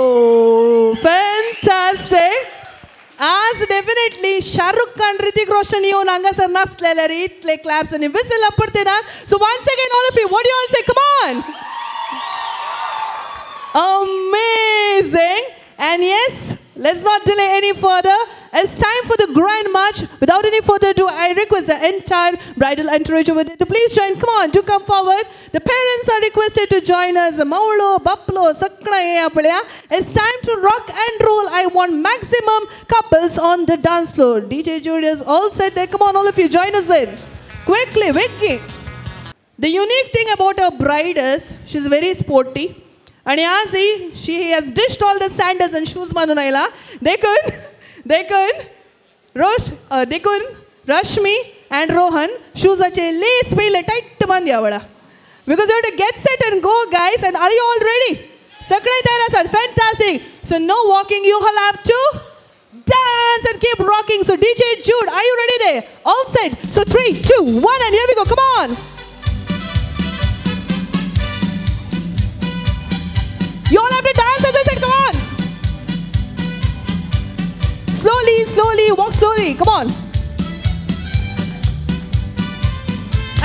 Fantastic! As definitely Shahrukh Khan, Hrithik Roshan येवन हांगासर नाचलेल्यार इतले claps and whistle पडते ना. So once again, all of you, what do you all say? Come on! Amazing! And yes, let's not delay any further. It's time for the grand march. Without any further ado, I request the entire bridal entourage over there to please join. Come on, do come forward. The parents are requested to join us. Maulo, Baplo, Sakra, Apalya. It's time to rock and roll. I want maximum couples on the dance floor. DJ Jude is all set there. Come on, all of you, join us in. Quickly, Vicky. The unique thing about our bride is she's very sporty. आणि आज she has dished all the sandals and shoes मानून आयला. देखून Rashmi and Rohan shoesaचे lace पहिले tight मान द्यावळा. Because you have to get set and go, guys. And are you all ready? सगळे तयार आसात. Fantastic. So no walking. You all have to dance and keep rocking. So DJ Jude, are you ready there? All set. So 3, 2, 1, and here we go. Come on. You all have to dance as I said. Come on. Slowly. Walk slowly. Come on.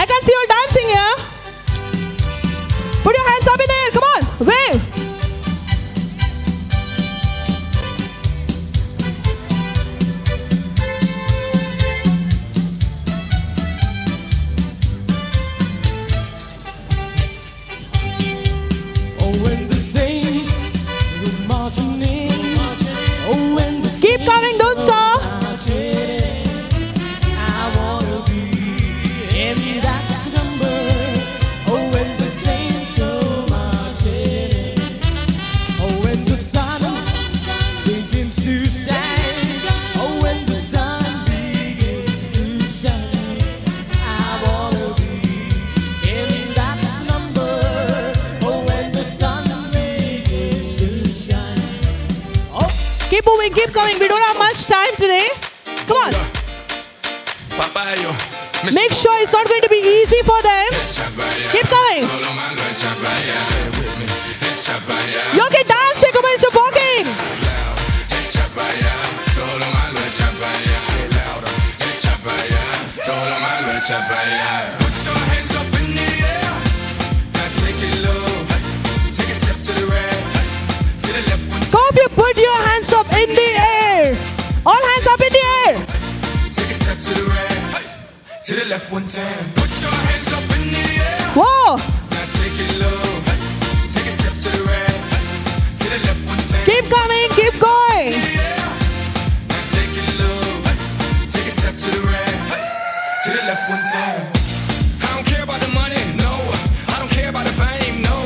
I can see you dancing here. Put your hands up in the air. Come on. Wave. Keep coming, don't stop. Keep coming. We don't have much time today. Come on. Make sure it's not going to be easy for them. Keep coming. You can dance. Come on, stop walking. Put your hands up in the air. Now take it low. Take a step to the right, to the left. So if you put your hands up in the air. All hands up in the air. Take a step to the right, to the left one time. Put your hands up in the air. Whoa. Now take it low. Take a step to the right, to the left one time. Keep coming, keep going. Now take it low. Take a step to the right, to the left one time. I don't care about the money, no. I don't care about the fame, no.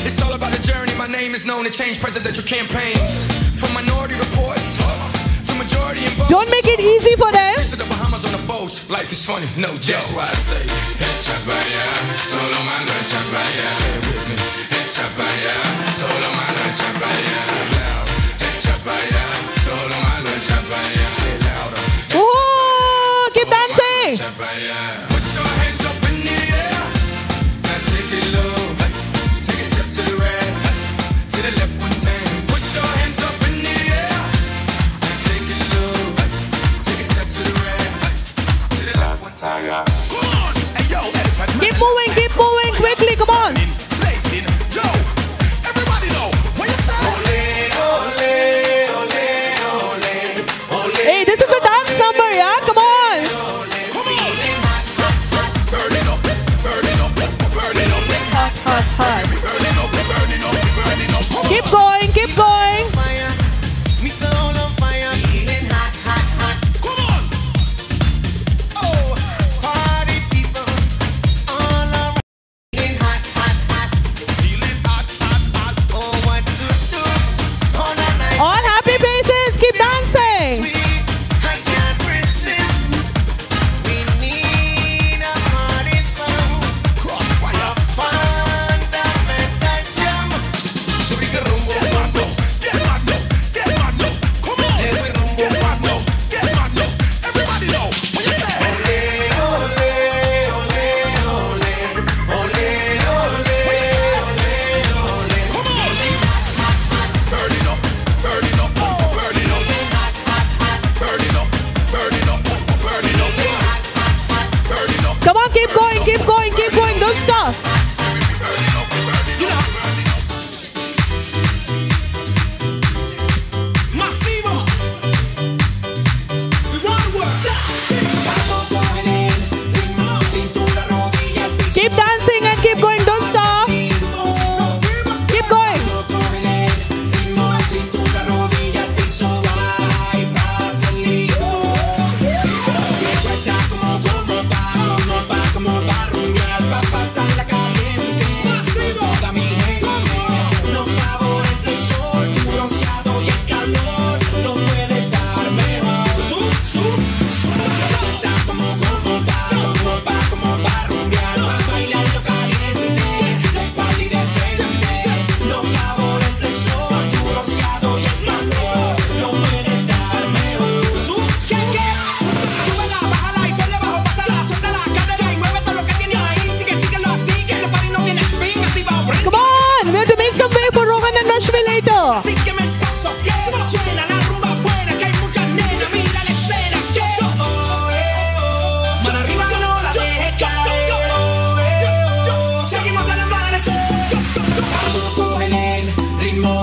It's all about the journey. My name is known to change presidential campaigns. From Minority Reports to majority in both. Don't make it easy for them. To the Bahamas on a boat. Life is funny, no joke. That's why I say, Echabaya, todo lo mando Echabaya. Say it with me, Echabaya, todo lo mando Echabaya. Say loud, Echabaya, todo lo mando Echabaya. Say louder. Oh, keep dancing. Echabaya. Put your hands up in the air. Now take it low. Take a step to the right, to the left one time. Put your hands up in the air. Now take it low. Take a step to the right, to the left one time. Keep moving quickly. Come on. Yo, everybody know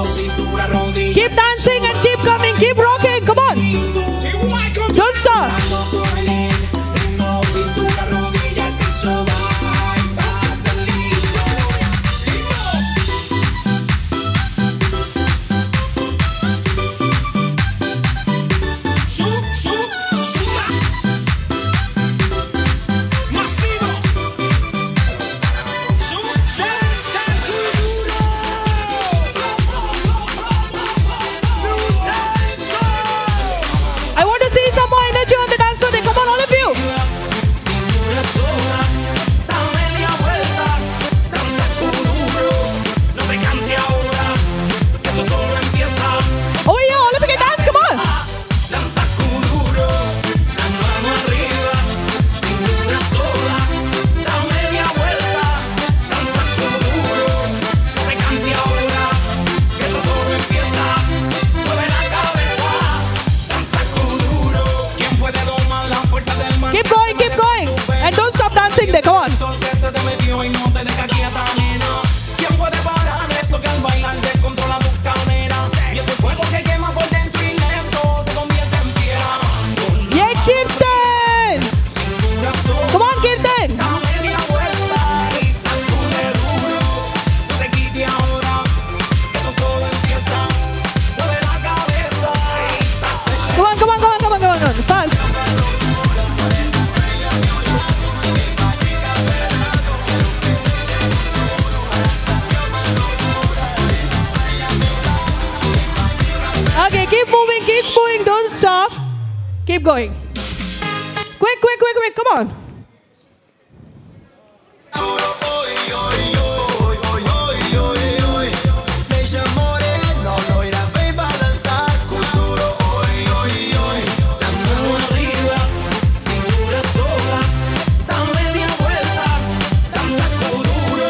cintura, rodilla. Keep dancing and keep coming, keep rocking, come on. Don't stop. Ritmo, cintura, rodilla, el piso va saliendo. Suba. Masivo. I want to see some more energy on the dance floor. Come on, all of you. Cintura sola, da media vuelta, danza duro, no te canses ahora, que esto solo empieza. Over here, all of you can dance, come on. Danza duro, la mano arriba, cintura sola, da media vuelta, danza duro, no te canses ahora, que esto solo empieza. Mueve la cabeza, danza duro, ¿quién puede domar la fuerza del mar? Keep going. And don't stop dancing there, come on. Sol que se te metió y no te deja quieta, nena. ¿Quién puede parar eso que al bailar descontrola tu cadera? Y ese fuego que quema por dentro y lento te convierte en piedra. Yeah, Kirtan. Cintura sola, Come on, Kirtan. da media vuelta y sacude duro. No te quites ahora, que esto solo empieza. Mueve la cabeza y sacude. Come on. Fast. Okay, keep moving, don't stop. Keep going. Quick, come on. Seja moreno, loira, vem balançar com duro. La mano arriba, cintura sola, da media vuelta, danza duro.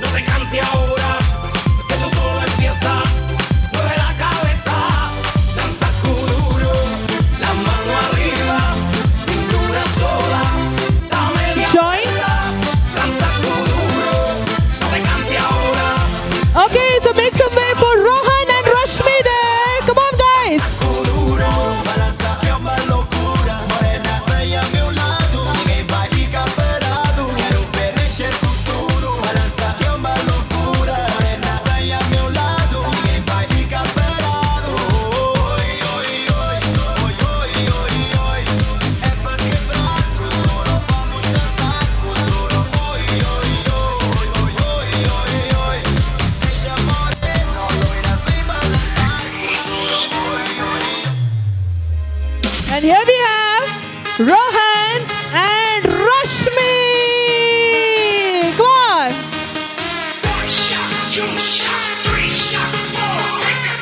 No te canses ahora, que esto solo empieza. Mueve la cabeza, danza duro. La mano arriba, cintura sola, da media Join. vuelta, danza duro. No te canses ahora. Okay, so make some way for Rohan and Rashmi there. Come on, guys. Duro, balança é uma loucura. Morena, vem a meu lado, ninguém vai ficar parado. Quero ver mexer com tudo. Balança é uma loucura. Morena, vem a meu lado, ninguém vai ficar parado. Oi, oi, oi, oi, oi, oi, oi. É pra quebrar com duro, vamos dançar com duro. Oi, oi, oi, oi, oi, oi, oi. Seja moreno, loira, vem balançar com duro. Oi, oi. And here we have Rohan and Rashmi. Come on.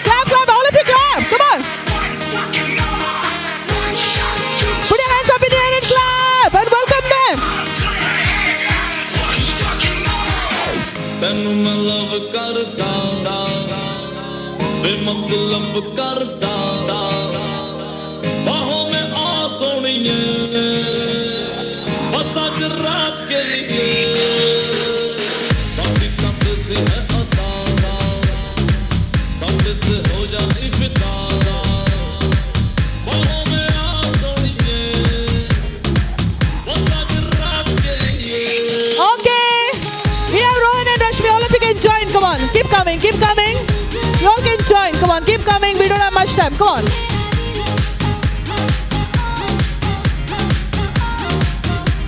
Clap, all of you clap. Come on. Put your hands up in the air and clap and welcome them. ਤੈਨੂੰ ਮੈਂ ਲਵ ਕਰਦਾ ਤੇ ਮਤਲਬ ਕਰਦਾ ਬਾਹੋਂ ਮੈਂ ਆ ਸੋਣੀਏ ਬਸ ਅੱਜ ਰਾਤ ਕੇ ਲਈ ਸਾਡੀ ਤਾਂ ਬੇਸੀ ਹੈ ਅਦਾ ਸੰਗਤ ਹੋ ਜਾਏ ਫਿਦਾ ਬਾਹੋਂ ਮੈਂ ਆ ਸੋਣੀਏ ਬਸ ਅੱਜ ਰਾਤ ਕੇ ਲਈ Okay. We have Rohan and Rashmi. All of you can join. Come on. Keep coming. You all can join. Come on. Keep coming. We don't have much time. Come on.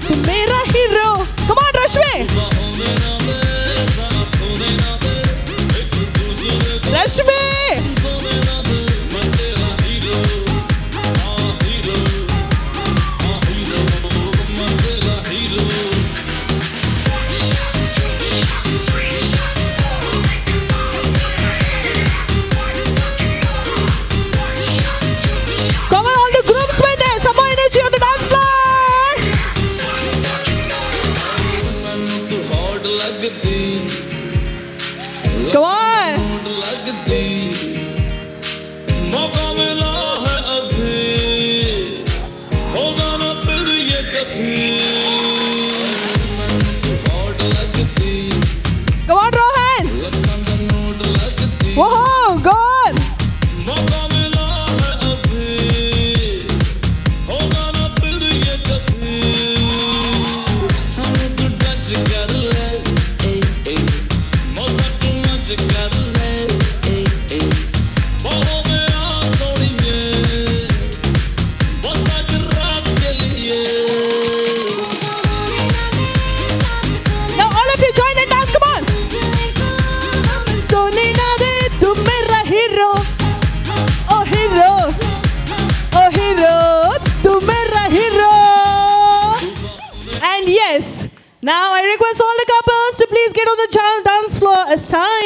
Tu mera hero. Come on, Rashmi. Rashmi. Come on, all the groomsmen there. Some more energy on the dance floor.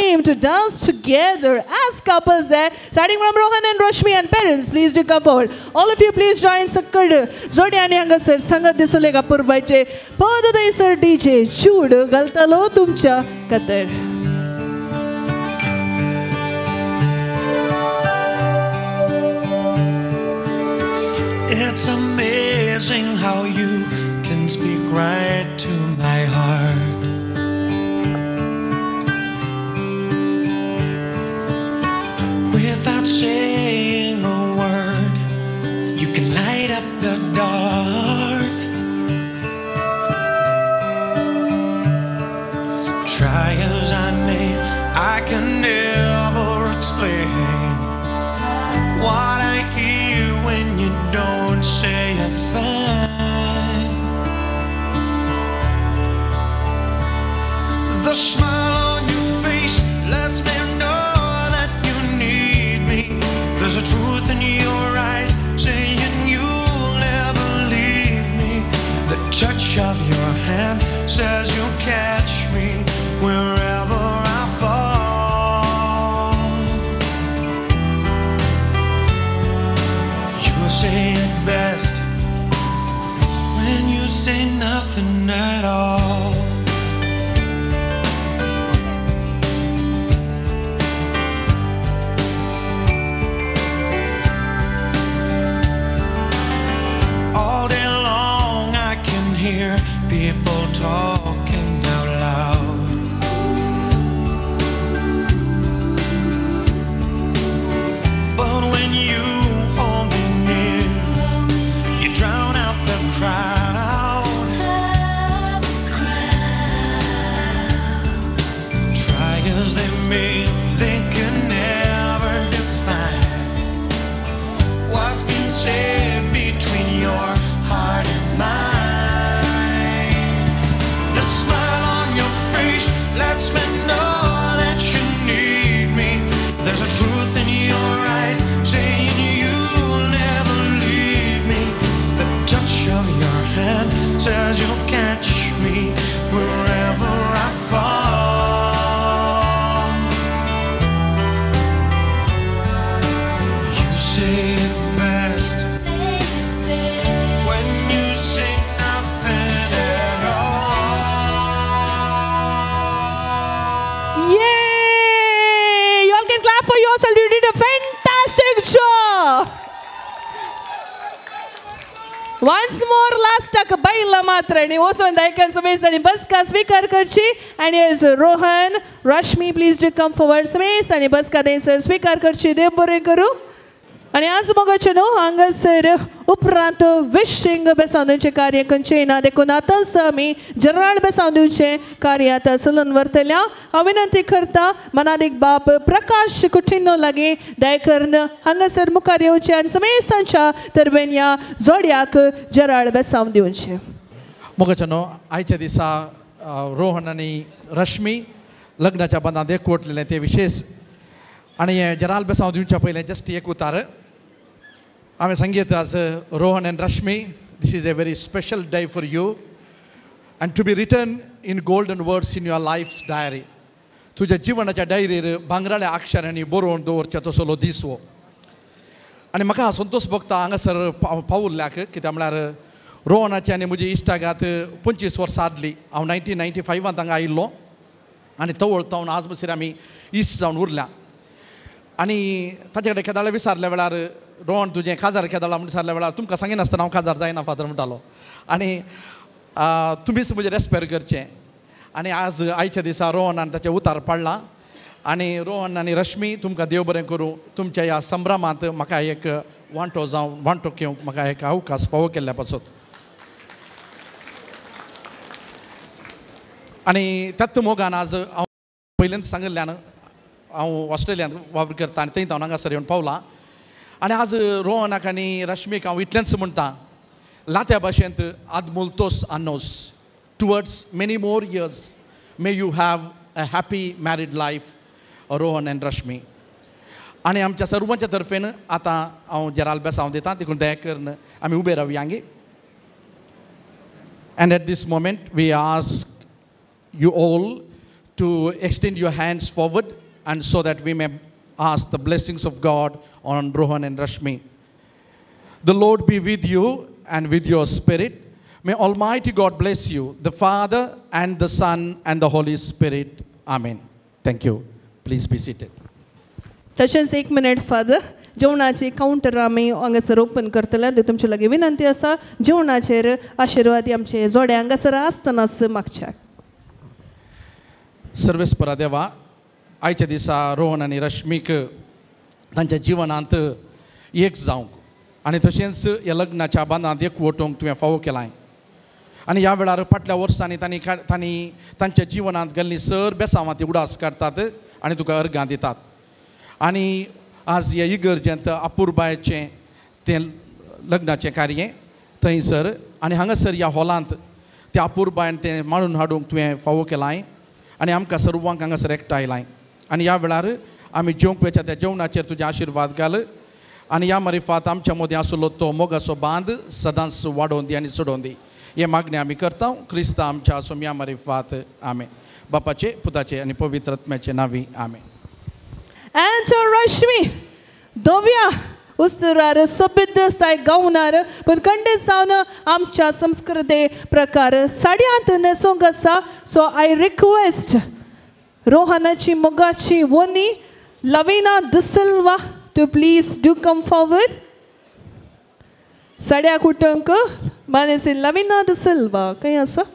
time to dance together as couples there. Starting from Rohan and Rashmi and parents, please do come forward. All of you please join Sakkad. Zodiani hanga sir sangat disulega purbache. Podu sir DJ Chud galtalo tumcha katar. It's amazing how you can speak right to my heart. Without saying a word, you can light up the dark. Try as I may, I can never explain what I hear when you don't say a thing. The smile on your face lets me know that you need me. There's a truth in your eyes saying you'll never leave me. The touch of your hand says you'll catch me wherever I fall. You say it best when you say nothing at all. All day long I can hear people talking out loud. But when you hold me near, you drown out the crowd. Try as they may, they can never define what's been said between your heart and mine. The smile on your face lets me know that you need me. There's a truth in your eyes saying you'll never leave me. The touch of your hand says you'll catch me wherever I fall. You say it best when you say nothing at all. Yay! You all can clap for yourself. You did a fantastic job. Once more, last tak baila matra. Ni also andaikan Sumesh ani bus ka speaker karchi. And here's Rohan, Rashmi, please do come forward. Sumesh ani bus ka den sir speaker karchi de bore karu. आणि आज मगचनो हांगासर उपरांत wishing बेसावनचे कार्य कंचेना देखून आतांच आमी जराळ बेसावनचे कार्य आतां चलून व्हरतल्या हांव विनंती करता मनादिक बाप प्रकाश कुठिनो लागी दयकर्न हांगासर मुखार येवचे आनी समेसांच्या तरबेन ह्या जोड्याक जराळ बेसावन दिवचे. मगचनो आयच्या दिसा रोहन आनी रश्मी लग्नाच्या बंदांत एकवटलेले ते विशेष आणि जराल बेसांव दिवच्या पयलें जस्ट एक उतार हांवें सांगितलें आज Rohan and Rashmi this is a very special day for you and to be written in golden words in your life's diary. तुज्या जिवनाच्या डायरीर भांगराळ्या अक्षरांनी बरोवन दवरचें तसलो दीस हो. आनी म्हाका संतोष भोगता हांगासर पावुल्ल्याक कित्याक म्हळ्यार रोहनाची आनी म्हजी इश्टागात 25 वर्सां आदली. हांव 1995 हांगा आयिल्लो आनी तवळ तावन आज बसीर आमी इश्ट जावन उरल्या. आनी ताचे कडेन केदाळे विचारल्या वेळार रोहन तुजें काजार केदाळा म्हूण विचारल्या वेळार तुमकां सांगिनासतना हांव काजार जायना फादर म्हणटालो आनी तुमीच म्हजें रेस्पेर करचें. आनी आज आयच्या दिसा रोहनान ताचें उतार पाडलां आनी रोहन आनी रश्मी तुमकां देव बरें करूं. तुमच्या ह्या संभ्रमांत म्हाका एक वांटो जावं वांटो घेवंक म्हाका एक अवकाश फावो केल्ल्या पासून. आनी त्याच मोगान आज हांव पयलींच सांगिल्ल्यान हांव ऑस्ट्रेलियांत वावर करता आनी थंय हांव हांगासर येवन पावलां. आनी आज रोहनाक आनी रश्मीक हांव इतलेंच म्हणटा लात्या भाशेंत ad multos annos towards many more years may you have a happy married life Rohan and Rashmi. आनी आमच्या सर्वांच्या तर्फेन आतां हांव जराल बेसांव दितां देखून दया करून आमी ube रावयांगे. And at this moment we ask you all to extend your hands forward and so that we may ask the blessings of God on Rohan and Rashmi. The Lord be with you and with your spirit. May Almighty God bless you, the Father and the Son and the Holy Spirit. Amen. Thank you. Please be seated. तशेंच 1 minute father जेवणाची counter आमी हांगासर open करतले ते तुमचे लागीं विनंती आसा जेवणाचेर आशिर्वादी आमचे जोडे हांगासर आसतनाच मागच्या सर्वेस्परा देवा आयच्या दिसा रोहन आनी रश्मीक तांच्या जिवनांत एक जावंक आनी तशेंच ह्या लग्नाच्या बांदांत एकवटूंक तुवें फावो केलाय आनी ह्या वेळार फाटल्या वर्सांनी तांणी तांच्या जिवनांत गेल्लीं सर बेसांवां ती उडास काडटात आनी तुका अर्गां दितात आनी आज ह्या इगर्जेंत अपुर्बायेचें तें लग्नाचें कार्य थंयसर आनी हांगासर ह्या हॉलांत त्या अपुर्बायेन तें मांडून हाडूंक तुवें फावो केलाय आनी आमकां सर्वांक हांगासर एकठांयलाय आनी ह्या वेळार आमी जेवंक वेच्या त्या जेवणाचेर तुजे आशिर्वाद घाल आनी ह्या मारिफात आमच्या मदीं आसलो तो मोगाचो बांद सदांच वाडोवन दी आनी चडोवन दी हे मागणी आमी करता क्रिस्ता आमच्या सोम्या मारिफात आमे बापाचे पुताचे आनी पवित्र आत्म्याचे नांवी आमे. And Rashmi, Dovya, Usturar, Subidus, I Gaunar, but Kandesauna, Amcha, Samskrade, Prakar, Sadiant Nesongasa. So I request Rohanachi Mogachi Woni, Lavina De Silva to please do come forward. Sadia Kutanka, Manesi Lavina De Silva, Kayasa.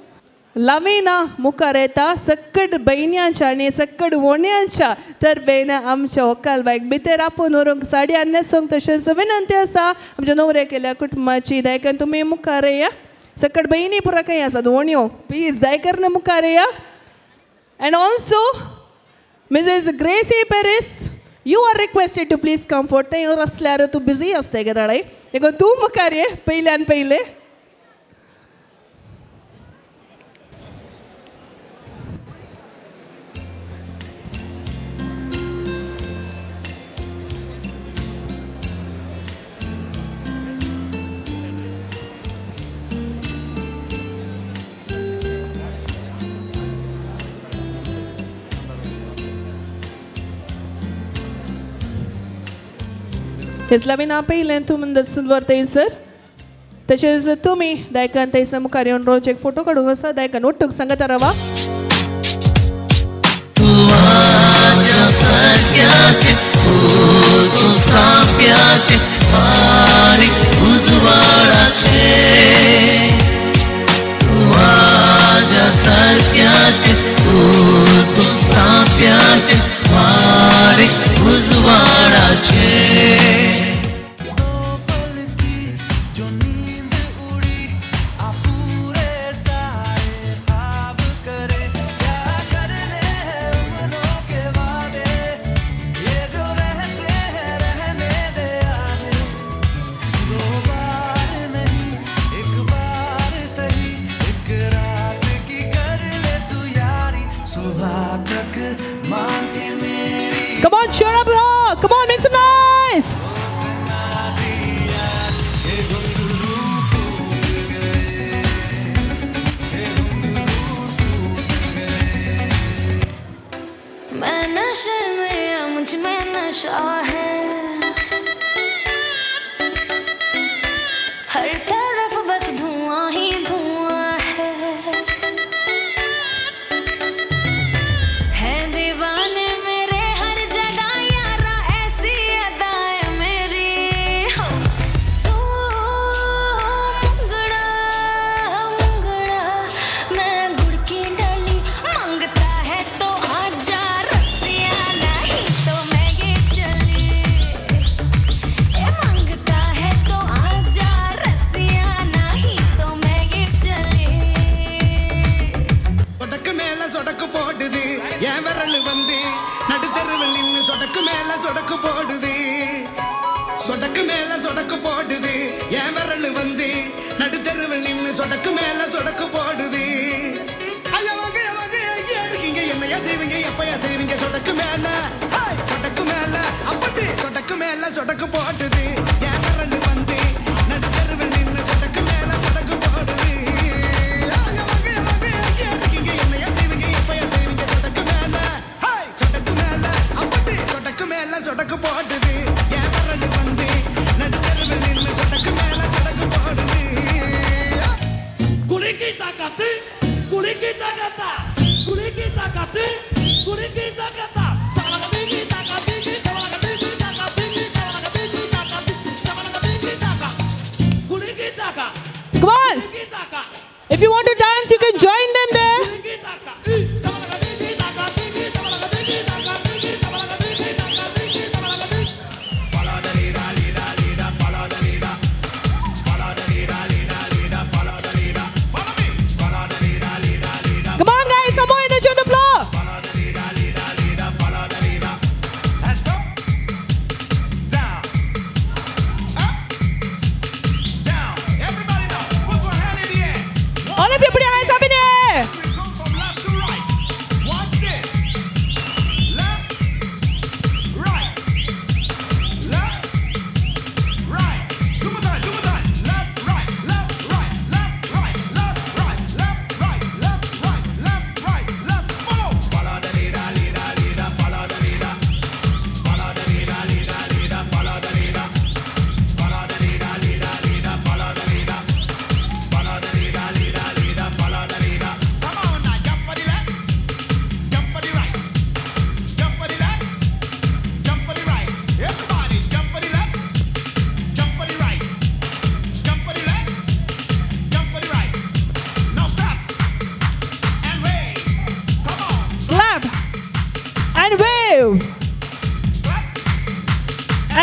Lavina Mukareta, Sakad Bainyancha, and Sakad Wonyancha, Terbena Amcha, Okal, like Biterapunurung, Sadia, and Nesong, the Shesavin and Tessa, Amjanorekela Kutmachi, Daikan to me Mukarea, Sakad Baini Purakayasa, Donio, peace, Daikarna Mukarea, and also Mrs. Gracie Perez, you are requested to please come for your Slaro to busy as they get away. You go to Mukaria, Pale and Pale. Lavina Paylen to the silver taser. The chase to me, they can take some carrion project photo Kadusa, they can not took Sangatarava. Come on, cheer up, Lord. Come on, make some noise. मैं नशे में मुझ में नशा है हर तरफ बस धुआं ही धुआं है दीवाने मेरे हर जगह यारा ऐसी अदाएं मेरी हो तो मुंगड़ा मुंगड़ा मैं गुड़ की डली मांगता है तो आजा रसिया नहीं तो मैं ये चली ये मांगता है तो आजा रसिया नहीं तो मैं ये चली சொடக்கு மேல சொடக்கு போடுது என் விரல் வந்து நடுத்தருவில் நின்னு சொடக்கு மேல சொடக்கு போடுது சொடக்கு மேல சொடக்கு போடுது என் விரல் வந்து நடுத்தருவில் நின்னு சொடக்கு மேல சொடக்கு போடுது ஐயவங்க ஐயா இருக்கீங்க என்னையா செய்வீங்க எப்பயா செய்வீங்க சொடக்கு மேல அப்படி சொடக்கு மேல சொடக்கு போடுது என் விரல் வந்து நடுத்தருவில் நின்னு சொடக்கு மேல சொடக்கு போடுது ஐயவங்க ஐயா இருக்கீங்க என்னையா செய்வீங்க எப்பயா செய்வீங்க சொடக்கு மேல சொடக்கு மேல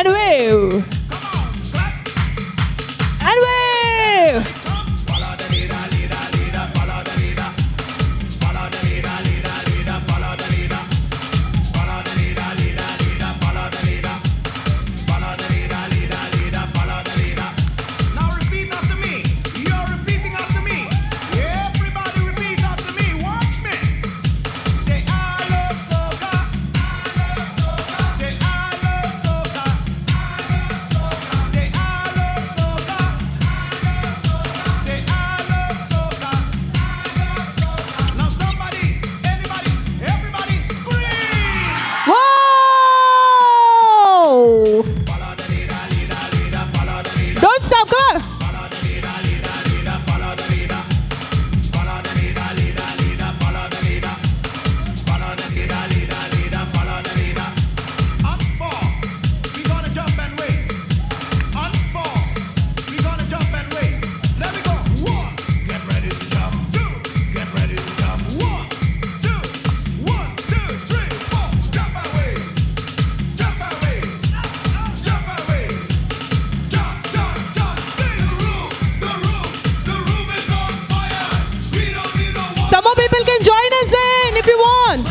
And wave. And wave. Don't stop, come on. Some more people can join us in if you want.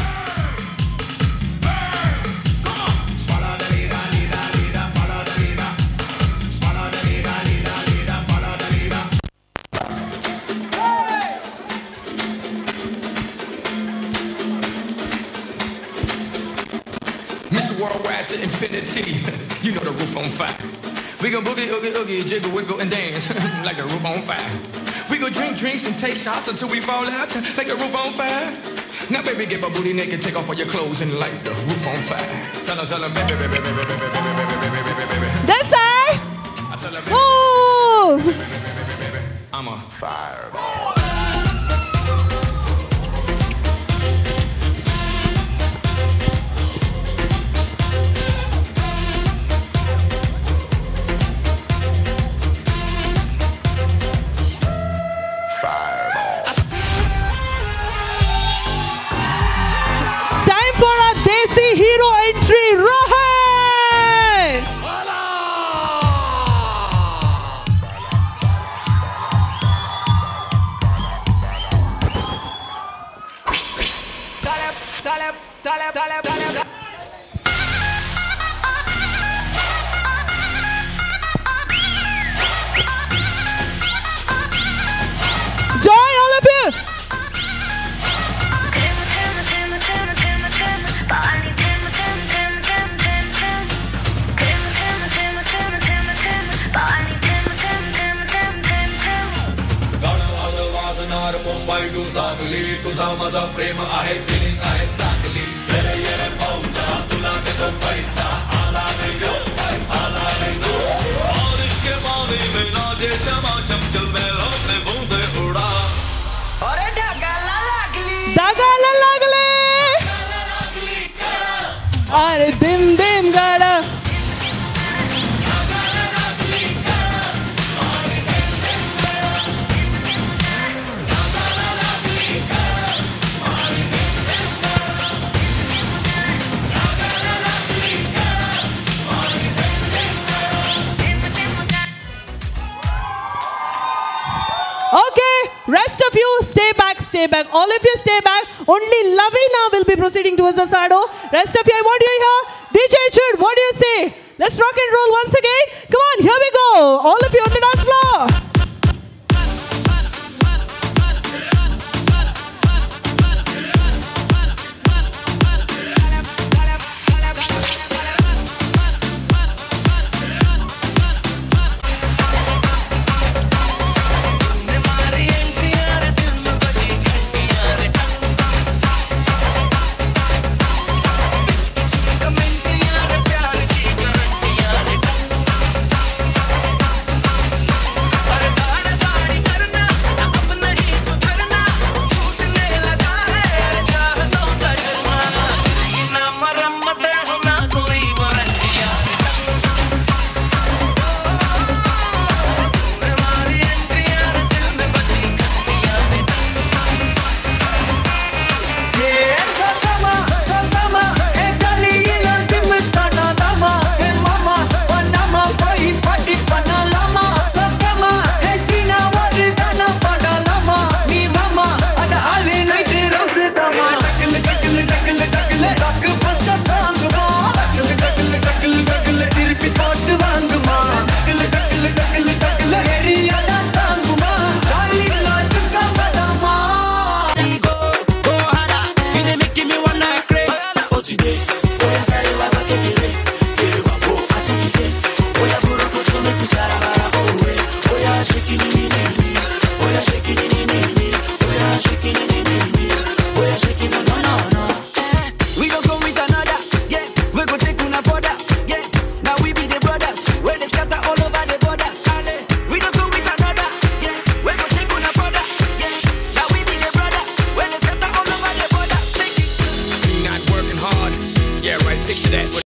Mr. Worldwide to infinity. You know the roof on fire. We go boogie, oogie, oogie, jiggle, wiggle, and dance like the roof on fire. We go drink drinks and take shots until we fall out like the roof on fire. Now, baby, get my booty naked, take off all your clothes and light the roof on fire. Tell them, baby, baby, baby, baby, baby, baby, baby, baby, baby. That's it. I tell her, Move. I'm a fireball. Time for our Desi hero entry, Rohan. Joy, all of you. Mumbai to Sangli तुझा माझा प्रेम आहे filling आहे चांगली येरे येरे पावसा तुला देतो पैसा आला रे यो आला रे यो बारिश के पानी में नाचे चमाचम चल मेलों से बूंदे उड़ा अरे ढगाला लागले अरे दिम दिम गाड़ा Okay, rest of you stay back, stay back. All of you stay back. Only Lavina will be proceeding towards the Sado. Rest of you, I want you here. DJ Chud, what do you say? Let's rock and roll once again. Come on, here we go. All of you on the dance floor.